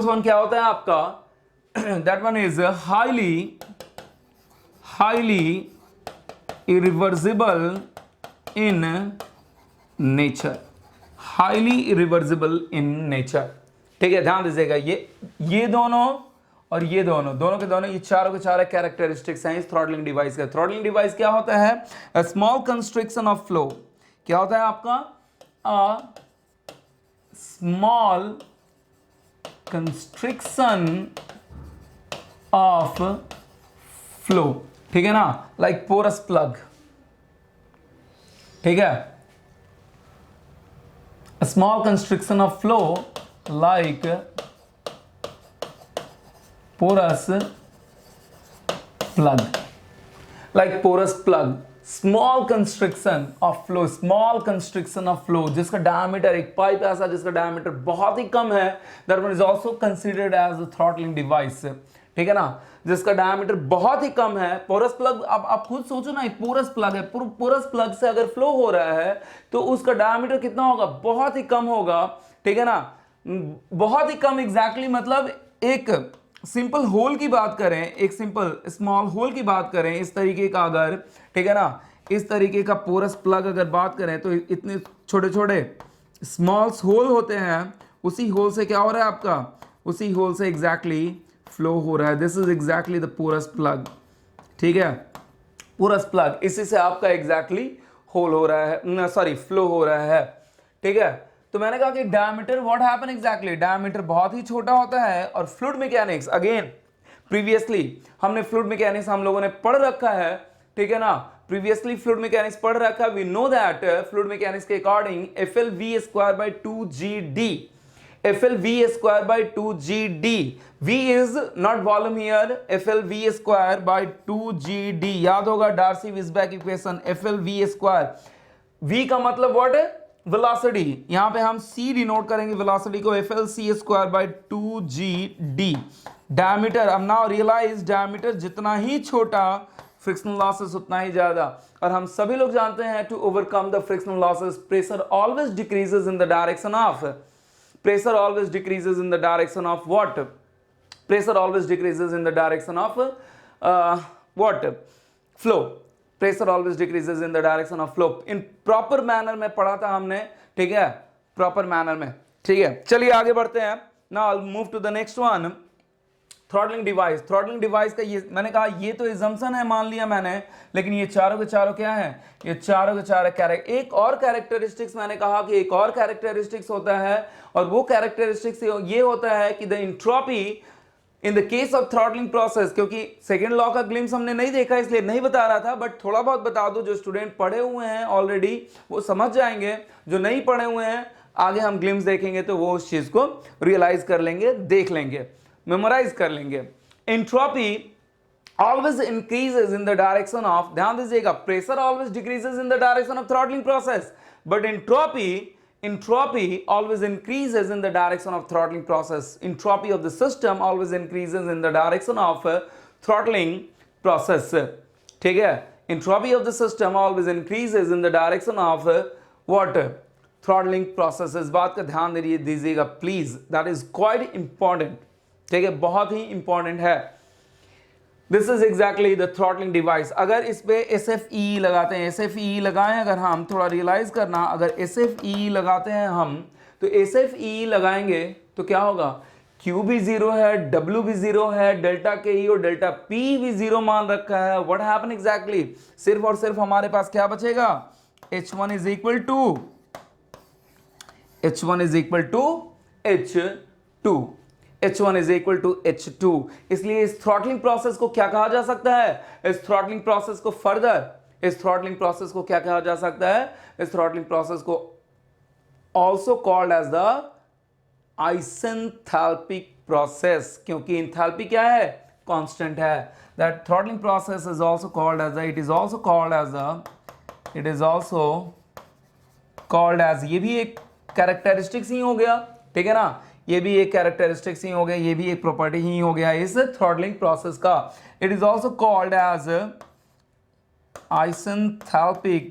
one क्या होता है आपका, that one is highly irreversible in nature, highly irreversible in nature, ठीक है, ध्यान दीजिएगा। ये दोनों और ये दोनों के दोनों, ये चारों के चारों कैरेक्टरिस्टिक्स हैं इस थ्रॉटलिंग डिवाइस के। थ्रॉटलिंग डिवाइस क्या होता है, a small constriction of flow, क्या होता है आपका, a small constriction of flow, ठीक है ना, लाइक पोरस प्लग, ठीक है, a small constriction of flow like porous plug, small constriction of flow, जिसका डायमीटर, एक पाइप ऐसा जिसका डायमीटर बहुत ही कम है, that one is also considered as a throttling device, ठीक है ना, जिसका डायमीटर बहुत ही कम है। पोरस प्लग, अब आप खुद सोचो ना, एक पोरस प्लग है, पोरस प्लग से अगर फ्लो हो रहा है तो उसका डायमीटर कितना होगा, बहुत ही कम होगा, ठीक है ना, बहुत ही कम एग्जैक्टली, मतलब एक सिंपल होल की बात करें, एक सिंपल स्मॉल होल की बात करें, इस तरीके का अगर, ठीक है ना, इस तरीके का पोरस प्लग अगर बात करें तो इतने छोटे छोटे स्मॉल होल होते हैं, उसी होल से क्या हो रहा है आपका, उसी होल से एग्जैक्टली फ्लो हो रहा है। This is exactly the porous plug, ठीक है, पोरस प्लग, इसी से आपका एग्जैक्टली होल हो रहा है, सॉरी फ्लो हो रहा है, ठीक है। तो मैंने कहा कि diameter, what happen exactly, diameter बहुत ही छोटा होता है। और फ्लूइड मैकेनिक्स, अगेन प्रीवियसली हमने फ्लूइड मैकेनिक्स हम लोगों ने पढ़ रखा है, ठीक है ना, प्रीवियसली फ्लूइड मैकेनिक्स पढ़ रखा है। We know that fluid mechanics के according FLV² by 2GD, V is not volume here, FLV² 2GD, याद होगा डार्सी-विसबैक इक्वेशन, FLV², V का मतलब व्हाट है, वेलोसिटी, यहां पे हम C डिनोट करेंगे वेलोसिटी को, FLC² 2GD। डायमीटर, अब नाउ रियलाइज, डायमीटर जितना ही छोटा फ्रिक्शनल लॉसेस उतना ही ज्यादा, और हम सभी लोग जानते हैं to overcome the frictional losses pressure always decreases in the direction of, pressure always decreases in the direction of what, pressure always decreases in the direction of what, flow, pressure always decreases in the direction of flow, in proper manner में पढ़ा था हमने, ठीक है, proper manner में, ठीक है। चलिए आगे बढ़ते हैं। Now move to the next one, throttling device. Throttling device का ये मैंने कहा ये तो एजम्पशन है, मान लिया मैंने, लेकिन ये चारों के चारों क्या है, ये चारों के चारों एक और कैरेक्टरिस्टिक्स, मैंने कहा कि एक और कैरेक्टरिस्टिक्स होता है, और वो कैरेक्टरिस्टिक्स ये होता है कि the entropy in the case of throttling process, क्योंकि सेकेंड लॉ का ग्लिम्स हमने नहीं देखा इसलिए नहीं बता रहा था, बट थोड़ा बहुत बता दो, जो स्टूडेंट पढ़े हुए हैं ऑलरेडी वो समझ जाएंगे, जो नहीं पढ़े हुए हैं आगे हम ग्लिम्स देखेंगे तो वो उस चीज को रियलाइज कर लेंगे, देख लेंगे, मेमोराइज कर लेंगे। Entropy always increases in the direction of, ध्यान दीजिएगा, pressure always decreases in the direction of throttling process, but entropy always increases in the direction of throttling process. Entropy of the system always increases in the direction of throttling process. ठीक है, entropy of the system always increases in the direction of what, throttling process. इस बात का ध्यान दीजिएगा please, that is quite important, ठीक है, बहुत ही इंपॉर्टेंट है। This is exactly the throttling device. अगर इस पे SFE लगाते हैं, SFE लगाएं अगर हम, थोड़ा रियलाइज करना, अगर SFE लगाते हैं हम, तो SFE लगाएंगे तो क्या होगा, Q भी 0 है, W भी 0 है, डेल्टा KE और डेल्टा P भी 0 मान रखा है। व्हाट हैपन एग्जैक्टली, सिर्फ और सिर्फ हमारे पास क्या बचेगा, H1 is equal to H2, H1 is equal to H2। इसलिए इस थ्रॉटलिंग प्रोसेस को क्या कहा जा सकता है, इस थ्रॉटलिंग प्रोसेस को फर्दर, इस थ्रॉटलिंग प्रोसेस को क्या कहा जा सकता है, इस थ्रॉटलिंग प्रोसेस को also called as the isenthalpic process, क्योंकि इंथैल्पी क्या है, कांस्टेंट है। That throttling process is also called as it is also called as, ये भी एक कैरेक्टरिस्टिक्स ही हो गया, ठीक है ना, ये भी एक कैरेक्टरिस्टिक्स ही हो गया, ये भी एक प्रॉपर्टी ही हो गया इस थ्रॉटलिंग प्रोसेस का। It is also called as isenthalpic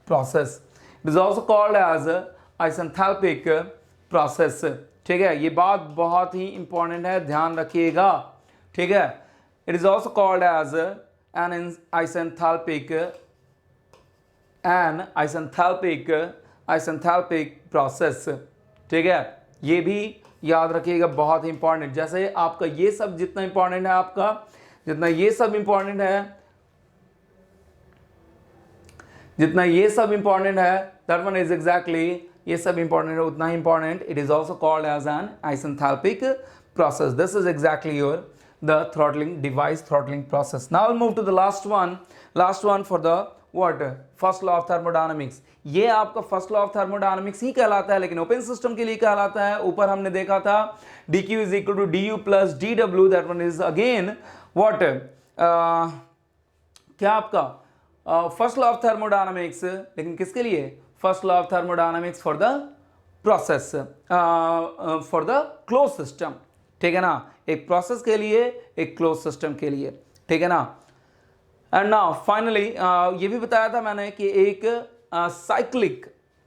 process. It is also called as isenthalpic process, ठीक है, ये बात बहुत ही इंपॉर्टेंट है, ध्यान रखिएगा, ठीक है। It is also called as an isenthalpic process, ठीक है, ये भी याद रखिएगा, बहुत ही इंपॉर्टेंट। जैसे आपका ये सब जितना इंपॉर्टेंट है, आपका जितना ये सब इंपॉर्टेंट है, that one is exactly, ये सब इंपॉर्टेंट है, उतना ही important, it is also called as an isenthalpic process. This is exactly your the throttling device, throttling process. Now we'll move to the last one for the what, first law of thermodynamics. ये आपका first law of thermodynamics ही कहलाता है, लेकिन open system के लिए कहलाता है। ऊपर हमने देखा था dq is equal to du plus dw, that one is again what, क्या आपका फर्स्ट लॉ ऑफ थर्मोडायनामिक्स, लेकिन किसके लिए, first law of thermodynamics for the process, for the close system, ठीक है ना, एक प्रोसेस के लिए, एक क्लोज सिस्टम के लिए, ठीक है ना। एंड नाउ फाइनली ये भी बताया था मैंने कि एक साइक्लिक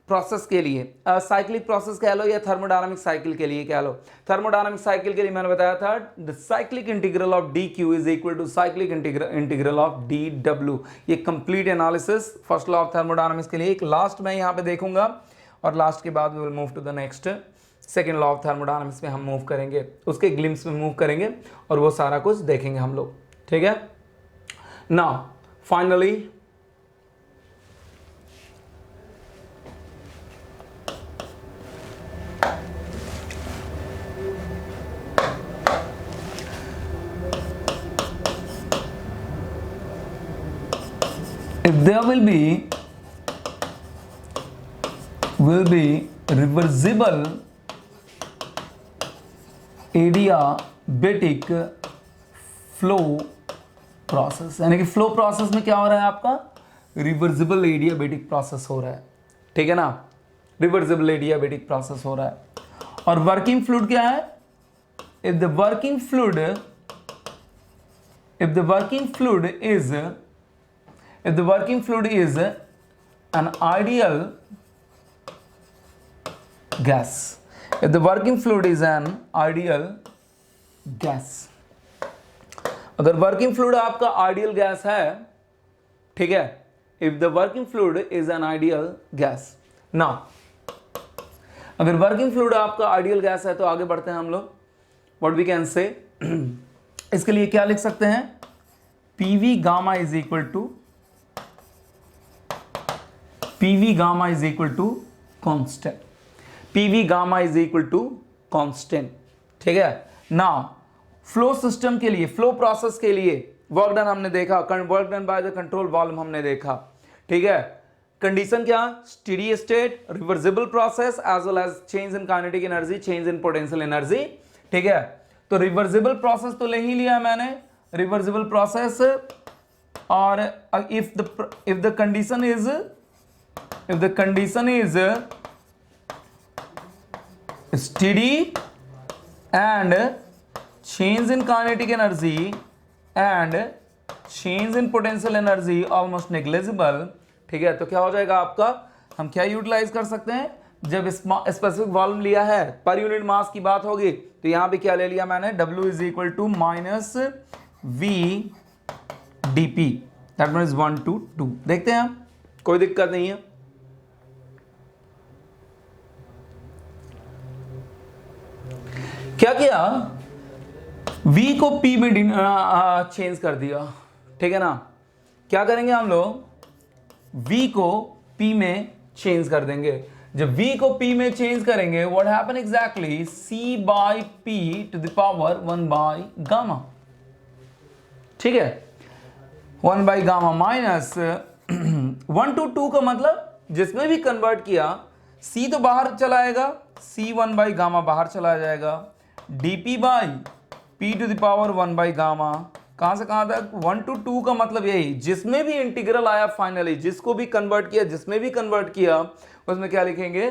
प्रोसेस के लिए, साइक्लिक प्रोसेस कह लो या थर्मोडायनामिक साइकिल के लिए कह लो, थर्मोडायनामिक साइकिल के लिए मैंने बताया था the cyclic integral of dq is equal to cyclic integral of dw। ये complete analysis first law of thermodynamics के लिए, एक लास्ट मैं यहाँ पे देखूंगा, और लास्ट के बाद we will move to the next second law of thermodynamics में हम मूव करेंगे, उसके ग्लिम्स में मूव करेंगे और वो सारा कुछ देखेंगे हम लोग, ठीक है। Now finally if there will be reversible adiabatic flow process, यानी कि फ्लो प्रोसेस में क्या हो रहा है आपका, रिवर्सिबल एडियाबेटिक प्रोसेस हो रहा है, ठीक है ना, रिवर्सिबल एडियाबेटिक प्रोसेस हो रहा है। और वर्किंग फ्लूइड क्या है, if the working fluid is an ideal gas. If the working fluid is an ideal gas, अगर वर्किंग फ्लूइड आपका आइडियल गैस है, ठीक है, if the working fluid is an ideal gas. Now अगर working fluid आपका ideal gas है तो आगे बढ़ते हैं हम लोग. व्हाट वी कैन से, इसके लिए क्या लिख सकते हैं, PV gamma is equal to constant. PV gamma is equal to constant. ठीक है. नाउ फ्लो सिस्टम के लिए, फ्लो प्रोसेस के लिए वर्क डन हमने देखा, work done by the control volume हमने देखा. ठीक है. कंडीशन क्या, steady state, reversible process as well as change in kinetic energy, change in potential energy. ठीक है. तो रिवर्सिबल प्रोसेस तो ले ही लिया मैंने, रिवर्सिबल प्रोसेस. और if the condition is steady and change in kinetic energy and change in potential energy almost negligible. ठीक है. तो क्या हो जाएगा आपका, हम क्या यूटिलाइज कर सकते हैं, जब स्पेसिफिक वॉल्यूम लिया है, पर यूनिट मास की बात होगी, तो यहां पे क्या ले लिया मैंने, W is equal to minus V D P. That means 1 to 2. देखते हैं, कोई दिक्कत नहीं है. क्या किया, V को P में चेंज कर दिया. ठीक है ना. क्या करेंगे हम लोग, V को P में चेंज कर देंगे. जब V को P में चेंज करेंगे, what happen exactly, C by P to the power 1 by gamma. ठीक है. 1 बाई गामा माइनस 1 to 2 का मतलब जिसमें भी कन्वर्ट किया, C तो बाहर चला आएगा, C 1 बाई गामा बाहर चला जाएगा, dp by p to the power 1 by gamma. कहां से कहां तक, 1 to 2 का मतलब यही, जिसमें भी इंटीग्रल आया फाइनली, जिसको भी कन्वर्ट किया, जिसमें भी कन्वर्ट किया, उसमें क्या लिखेंगे,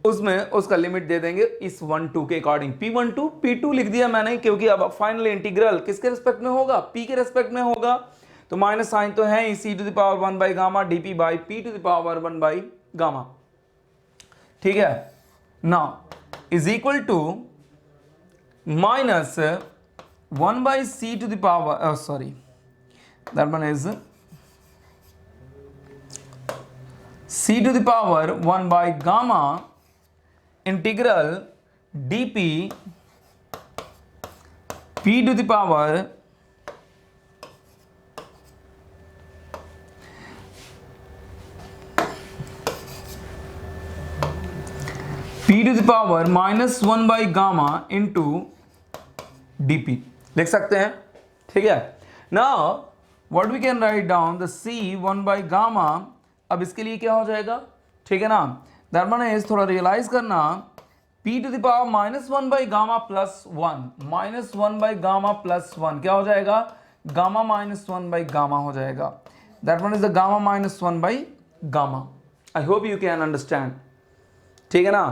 उसमें उसका लिमिट दे देंगे इस 1 2 के अकॉर्डिंग. p1 p2 लिख दिया मैंने, क्योंकि अब फाइनली इंटीग्रल किसके रिस्पेक्ट में होगा, p के रिस्पेक्ट में होगा. तो माइनस साइन तो है ही, c to the power 1 by gamma dp by p to the power 1 by gamma. ठीक है. Now is equal to minus 1 by c to the power, that one is c to the power 1 by gamma integral dp p to the power minus 1 by gamma into dp लिख सकते हैं. ठीक है. Now what we can write down, the c 1 by gamma. अब इसके लिए क्या हो जाएगा, ठीक है ना, दैट मीन्स थोड़ा रियलाइज करना, p to the power minus 1 by gamma plus 1, minus 1 by gamma plus 1 क्या हो जाएगा, गामा माइनस 1 by gamma हो जाएगा. That means the gamma minus 1 by gamma. I hope you can understand. ठीक है ना.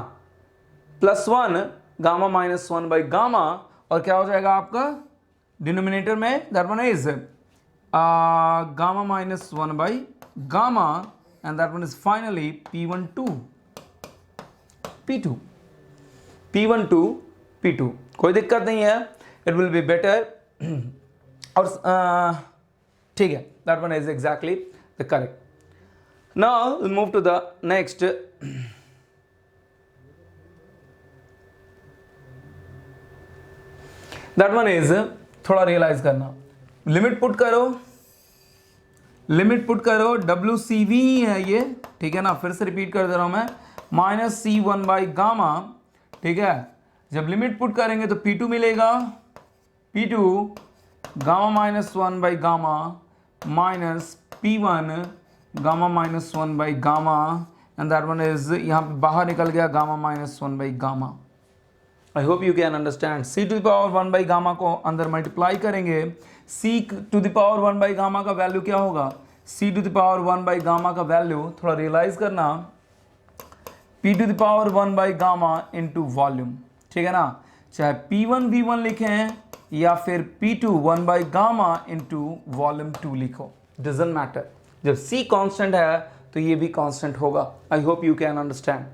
Plus 1 gamma minus 1 by gamma, और क्या हो जाएगा आपका डिनोमिनेटर में, that one is gamma minus 1 by gamma, and that one is finally p12 p2. कोई दिक्कत नहीं है, इट विल बी बेटर. और ठीक है, that one is exactly the correct. Now will move to the next. That one is, थोड़ा realise करना, limit put करो, WCV है ये. ठीक है ना. फिर से रिपीट कर दे रहा हूं मैं, माइनस C1 बाई गामा. ठीक है. जब लिमिट पुट करेंगे तो P2 मिलेगा, P2 gamma minus 1 by gamma minus P1 gamma minus 1 by gamma, and that one is, यहां पे बाहर निकल गया gamma minus 1 by gamma. I hope you can understand. c to the power 1 by gamma को अंदर multiply करेंगे, c to the power 1 by gamma का value क्या होगा, c to the power 1 by gamma का वैल्यू, थोड़ा रियलाइज करना, p to the power 1 by gamma into volume. ठीक है ना. चाहे p1 v1 लिखें या फिर p2 1 by gamma into volume 2 लिखो, डजंट मैटर. जब c कांस्टेंट है तो ये भी कांस्टेंट होगा। आई होप यू कैन अंडरस्टैंड।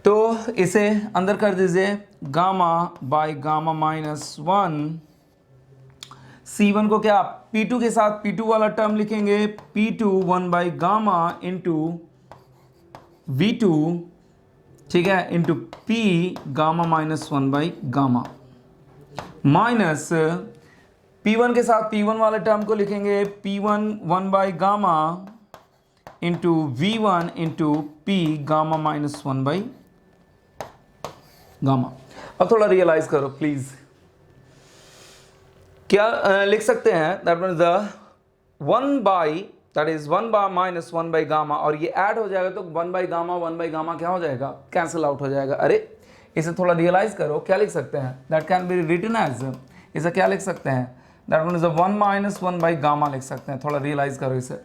तो इसे अंदर कर दीजिए, gamma by gamma minus 1, C1 को क्या P2 के साथ P2 वाला टर्म लिखेंगे, P2 1 by gamma into V2, ठीक है, into P gamma minus 1 by gamma, minus P1 के साथ P1 वाले टर्म को लिखेंगे P1 1 by gamma into V1 into P gamma minus 1 by gamma. अब थोड़ा रियलाइज करो प्लीज, क्या लिख सकते हैं, that means the 1 by, that is 1 bye minus 1 by gamma, और ये ऐड हो जाएगा तो 1 बाई गामा क्या हो जाएगा, कैंसिल आउट हो जाएगा। अरे इसे थोड़ा रियलाइज करो, क्या लिख सकते हैं, that can be written as, इसे क्या लिख सकते हैं, that means 1 minus 1 by gamma लिख सकते हैं। थोड़ा रियलाइज करो इसे।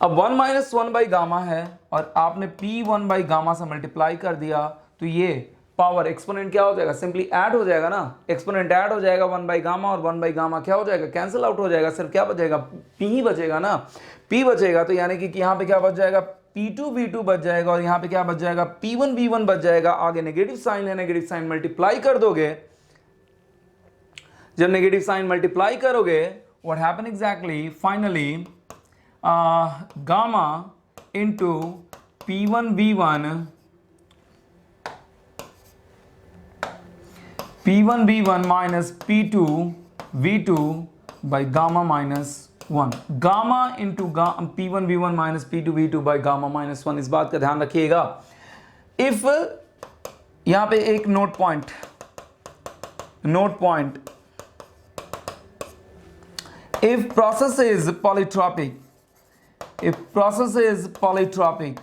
अब 1 माइनस 1 बाई गामा है और आपने P1 बाई गामा से मल्टीप्लाई कर दिया, तो ये पावर एक्सपोनेंट क्या हो जाएगा, सिंपली ऐड हो जाएगा ना, एक्सपोनेंट ऐड हो जाएगा 1 बाई गामा, और 1 बाई गामा क्या हो जाएगा, कैंसिल आउट हो जाएगा, सिर्फ क्या बचेगा, P ही बचेगा ना, P बचेगा। तो यानी कि यहाँ पे क्या बच जाएगा, P2 V2 बच जाएगा, और यहाँ पे क्या बच जाएगा, P1 V1 बच जाएगा। आगे नेगेटिव साइन है, नेगेटिव साइन मल्टीप्लाई कर दोगे, जब नेगेटिव साइन मल्टीप्लाई करोगे, what happen exactly, finally gamma into P1 V1, P1 V1 minus P2 V2 by gamma minus 1, gamma into P1 V1 minus P2 V2 by gamma minus 1। इस बात का ध्यान रखिएगा। If यहां पे एक note point, if process is polytropic,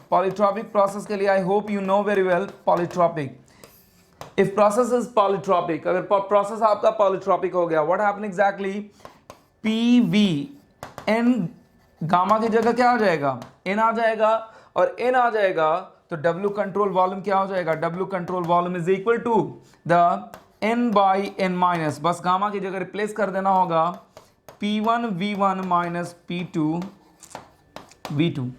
polytropic process के लिए आई hope you know very well polytropic. If process is polytropic, अगर प्रोसेस आपका पॉलीट्रॉपिक हो गया, what happen exactly, PV n gamma की जगह क्या आ जाएगा, n आ जाएगा, और n आ जाएगा तो W कंट्रोल वॉल्यूम क्या हो जाएगा, W control volume is equal to the n by n minus, बस गामा की जगह रिप्लेस कर देना होगा P1 V1 minus P2 V2,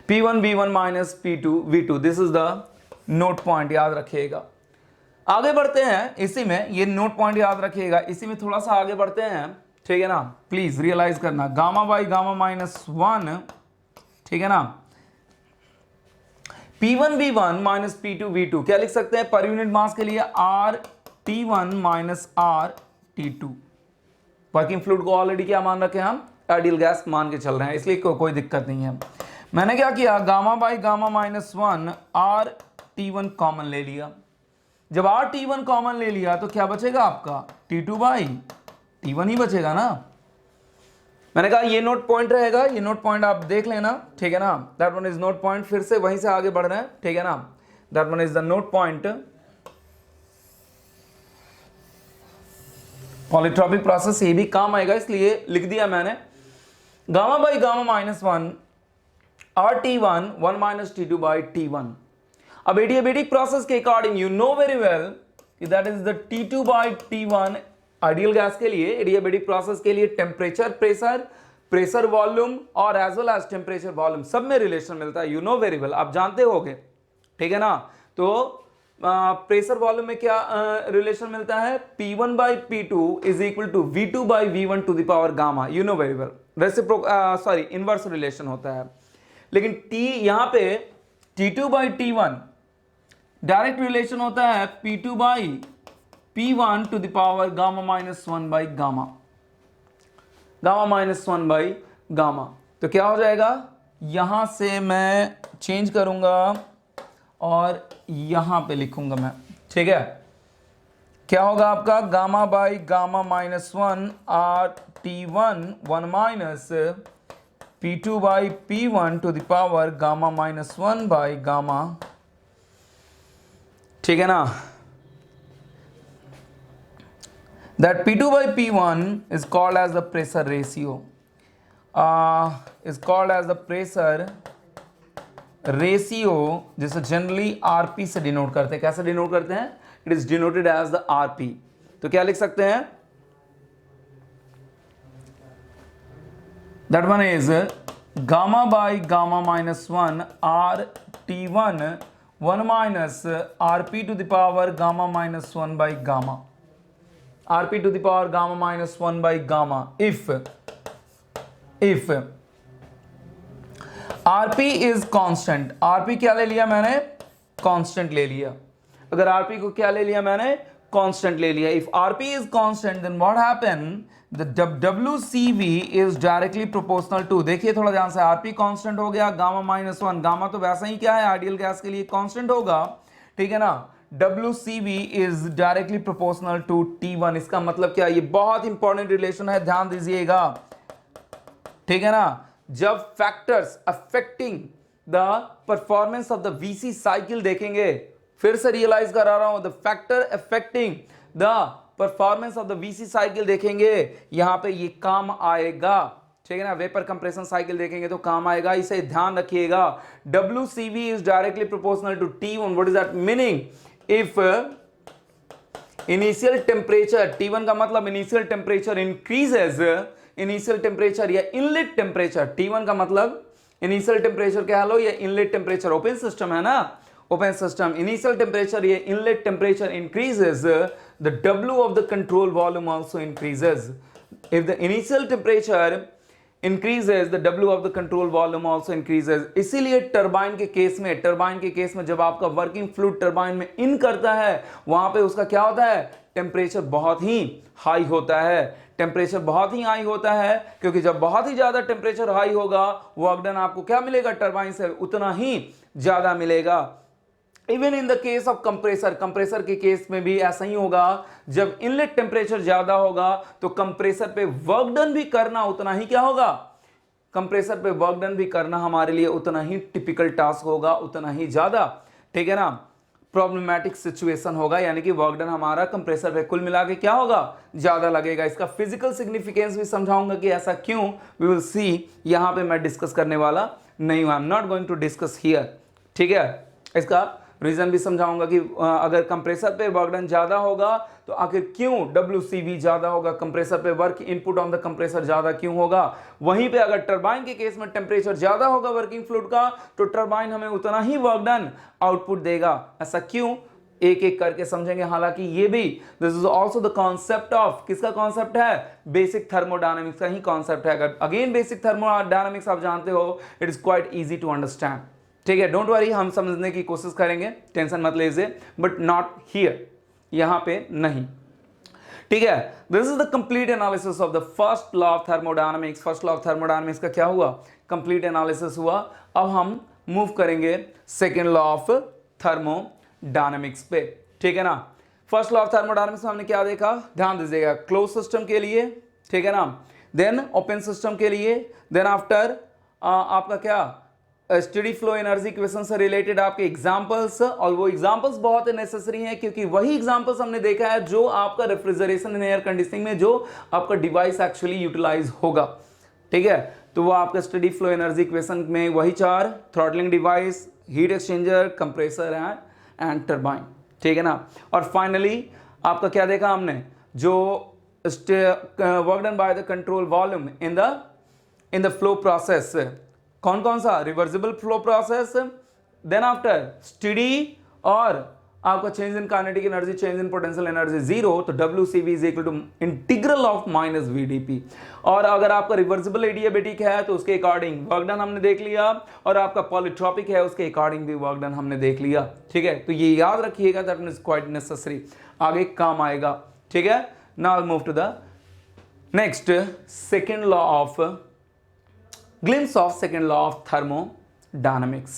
P1 V1 minus P2 V2। This is the note point, याद रखिएगा। आगे बढ़ते हैं, इसी में ये नोट पॉइंट याद रखिएगा, इसी में थोड़ा सा आगे बढ़ते हैं, ठीक है ना, प्लीज रियलाइज करना, गामा बाई गामा माइनस 1, ठीक है ना, P1 V1 minus P2 V2, क्या लिख सकते हैं, पर यूनिट मास के लिए RT1 minus RT2। Working fluid को ऑलरेडी क्या मान रखे हैं हम, आइडियल गैस मान के चल रहे हैं, इसलिए कोई दिक्कत नहीं है। मैंने क्या किया, gamma by gamma minus 1 RT1 common ले लिया। जब RT1 कॉमन ले लिया तो क्या बचेगा आपका, T2 बाई T1 ही बचेगा ना। मैंने कहा ये नोट पॉइंट रहेगा, ये नोट पॉइंट आप देख लेना, ठीक है ना, that one is note point. फिर से वहीं से आगे बढ़ रहे हैं, ठीक है ना, that one is the note point. Polytropic process ये भी काम आएगा, इसलिए लिख दिया मैंने, gamma by gamma minus 1 RT1 1 minus T2 by T1। अब एडियाबेटिक प्रोसेस के according you know very well कि that is the T2 by T1। Ideal gas के लिए, एडियाबेटिक प्रोसेस के लिए टेम्परेचर, प्रेशर वॉल्यूम और as well as temperature volume सब में रिलेशन मिलता है, यू नो वेरी वेल, आप जानते होगे, ठीक है ना। तो प्रेशर वॉल्यूम में क्या रिलेशन मिलता है, P1 by P2 is equal to V2 by V1 to the power gamma, you know very well, reciprocal inverse relation होता है। लेकिन T यहां पे T2 by T1 direct relation होता है P2 by P1 to the power gamma minus 1 by gamma, gamma minus 1 by gamma. तो क्या हो जाएगा, यहां से मैं चेंज करूंगा और यहां पे लिखूंगा मैं, ठीक है। क्या होगा आपका, gamma by gamma minus 1 RT1 1 minus P2 by P1 to the power gamma minus 1 by gamma, ठीक है ना। That P2 by P1 is called as the pressure ratio, is called as the pressure ratio, जिसे generally RP से denote करते हैं। कैसे denote करते हैं, it is denoted as the RP। तो क्या लिख सकते हैं, that one is gamma by gamma minus 1 R T1 1 minus RP to the power gamma minus 1 by gamma, RP to the power gamma minus 1 by gamma if RP is constant. RP क्या ले लिया मैंने? Constant ले लिया। अगर RP को क्या ले लिया मैंने? कांस्टेंट ले लिया। If RP is constant then what happen, the WCV is directly proportional to, देखिए थोड़ा ध्यान से, RP कांस्टेंट हो गया, गामा माइनस 1, गामा तो वैसा ही क्या है आइडियल गैस के लिए कांस्टेंट होगा, ठीक है ना। WCV is directly proportional to T1। इसका मतलब क्या? ये बहुत इंपॉर्टेंट रिलेशन है, ध्यान दीजिएगा, ठीक है ना। जब factors affecting the performance of the VC cycle देखेंगे, फिर से रियलाइज करा रहा हूं, the factor affecting the performance of the VC cycle देखेंगे, यहां पे ये काम आएगा, ठीक है ना। वेपर कंप्रेशन साइकिल देखेंगे तो काम आएगा, इसे ध्यान रखिएगा। WCV is directly proportional to T1। What is that meaning? If initial temperature, T1 का मतलब initial temperature increases, initial temperature या इनलेट टेम्परेचर, T1 का मतलब इनिशियल टेम्परेचर क्या लो या इनलेट टेम्परेचर, ओपन सिस्टम है ना, ओपन सिस्टम, इनिशियल टेम्परेचर या inlet temperature increases, the W of the control volume also increases. If the initial temperature increases, the W of the control volume also increases। इसीलिए turbine के case में जब आपका working fluid turbine में इन करता है, वहां पे उसका क्या होता है? टेम्परेचर बहुत ही हाई होता है, टेम्परेचर बहुत ही हाई होता है, क्योंकि जब बहुत ही ज्यादा टेम्परेचर हाई होगा, वर्क डन आपको क्या मिलेगा टरबाइन से? उतना ही ज्यादा मिलेगा। Even in the case of compressor के केस में भी ऐसा ही होगा, जब इनलेट टेम्परेचर ज्यादा होगा तो कंप्रेसर पे वर्क डन भी करना उतना ही क्या होगा? कंप्रेसर पे वर्क डन भी करना हमारे लिए उतना ही टिपिकल टास्क होगा, उतना ही ज्यादा, ठीक है ना, प्रॉब्लमैटिक सिचुएशन होगा, यानी कि वर्क डन हमारा कंप्रेसर पे कुल मिला के क्या होगा? ज्यादा लगेगा। इसका फिजिकल सिग्निफिकेंस भी समझाऊंगा कि ऐसा क्यों, वी विल सी। यहां पे मैं डिस्कस करने वाला नहीं हूं, I am not going to discuss here, ठीक है। इसका रीजन भी समझाऊंगा कि अगर कंप्रेसर पे वर्क डन ज्यादा होगा तो आखिर क्यों WCV ज्यादा होगा, कंप्रेसर पे work input on the compressor ज्यादा क्यों होगा। वहीं पे अगर टरबाइन के केस में टेम्परेचर ज्यादा होगा वर्किंग फ्लूइड का, तो टरबाइन हमें उतना ही वर्क डन आउटपुट देगा। ऐसा क्यों, एक एक करके समझेंगे। हालांकि ये भी, this is also the concept of, किसका कॉन्सेप्ट है? बेसिक थर्मोडायनामिक्स का ही कॉन्सेप्ट है। अगर अगेन बेसिक थर्मोडायनामिक्स आप जानते हो, it is quite easy to understand, ठीक है। डोंट वरी, हम समझने की कोशिश करेंगे, टेंशन मत लीजिए, बट नॉट हियर, यहां पे नहीं, ठीक है। This is the complete analysis of the first law of thermodynamics. First law of thermodynamics का क्या हुआ? कंप्लीट एनालिसिस हुआ। अब हम मूव करेंगे सेकेंड लॉ ऑफ थर्मोडायनामिक्स पे, ठीक है ना। फर्स्ट लॉ ऑफ थर्मोडायनामिक्स में हमने क्या देखा? ध्यान दीजिएगा, क्लोज सिस्टम के लिए, ठीक है ना, देन ओपन सिस्टम के लिए, देन आफ्टर आपका क्या? स्टेडी फ्लो एनर्जी इक्वेशन से रिलेटेड आपके एग्जांपल्स, और वो एग्जांपल्स बहुत नेसेसरी हैं, क्योंकि वही एग्जांपल्स हमने देखा है जो आपका रेफ्रिजरेशन एंड एयर कंडीशनिंग में जो आपका डिवाइस एक्चुअली यूटिलाइज होगा, ठीक है। तो वो आपका स्टेडी फ्लो एनर्जी इक्वेशन में वही चार, throttling device, heat exchanger, compressor and turbine, ठीक है ना। और फाइनली आपका क्या देखा हमने? जो work done by the control volume in the flow process, कौन कौन सा? Reversible flow process, then after steady, और आपका change in kinetic energy, change in potential energy zero, तो WCV is equal to integral of minus VdP। और अगर आपका reversible adiabatic है तो उसके अकॉर्डिंग वर्क डन हमने देख लिया, और आपका पॉलीट्रॉपिक है उसके अकॉर्डिंग भी वर्क डन हमने देख लिया, ठीक है। तो ये याद रखिएगा, दैट इज क्वाइट नेसेसरी, आगे काम आएगा, ठीक है। Now move to the next second law of glimpse of second law of thermodynamics।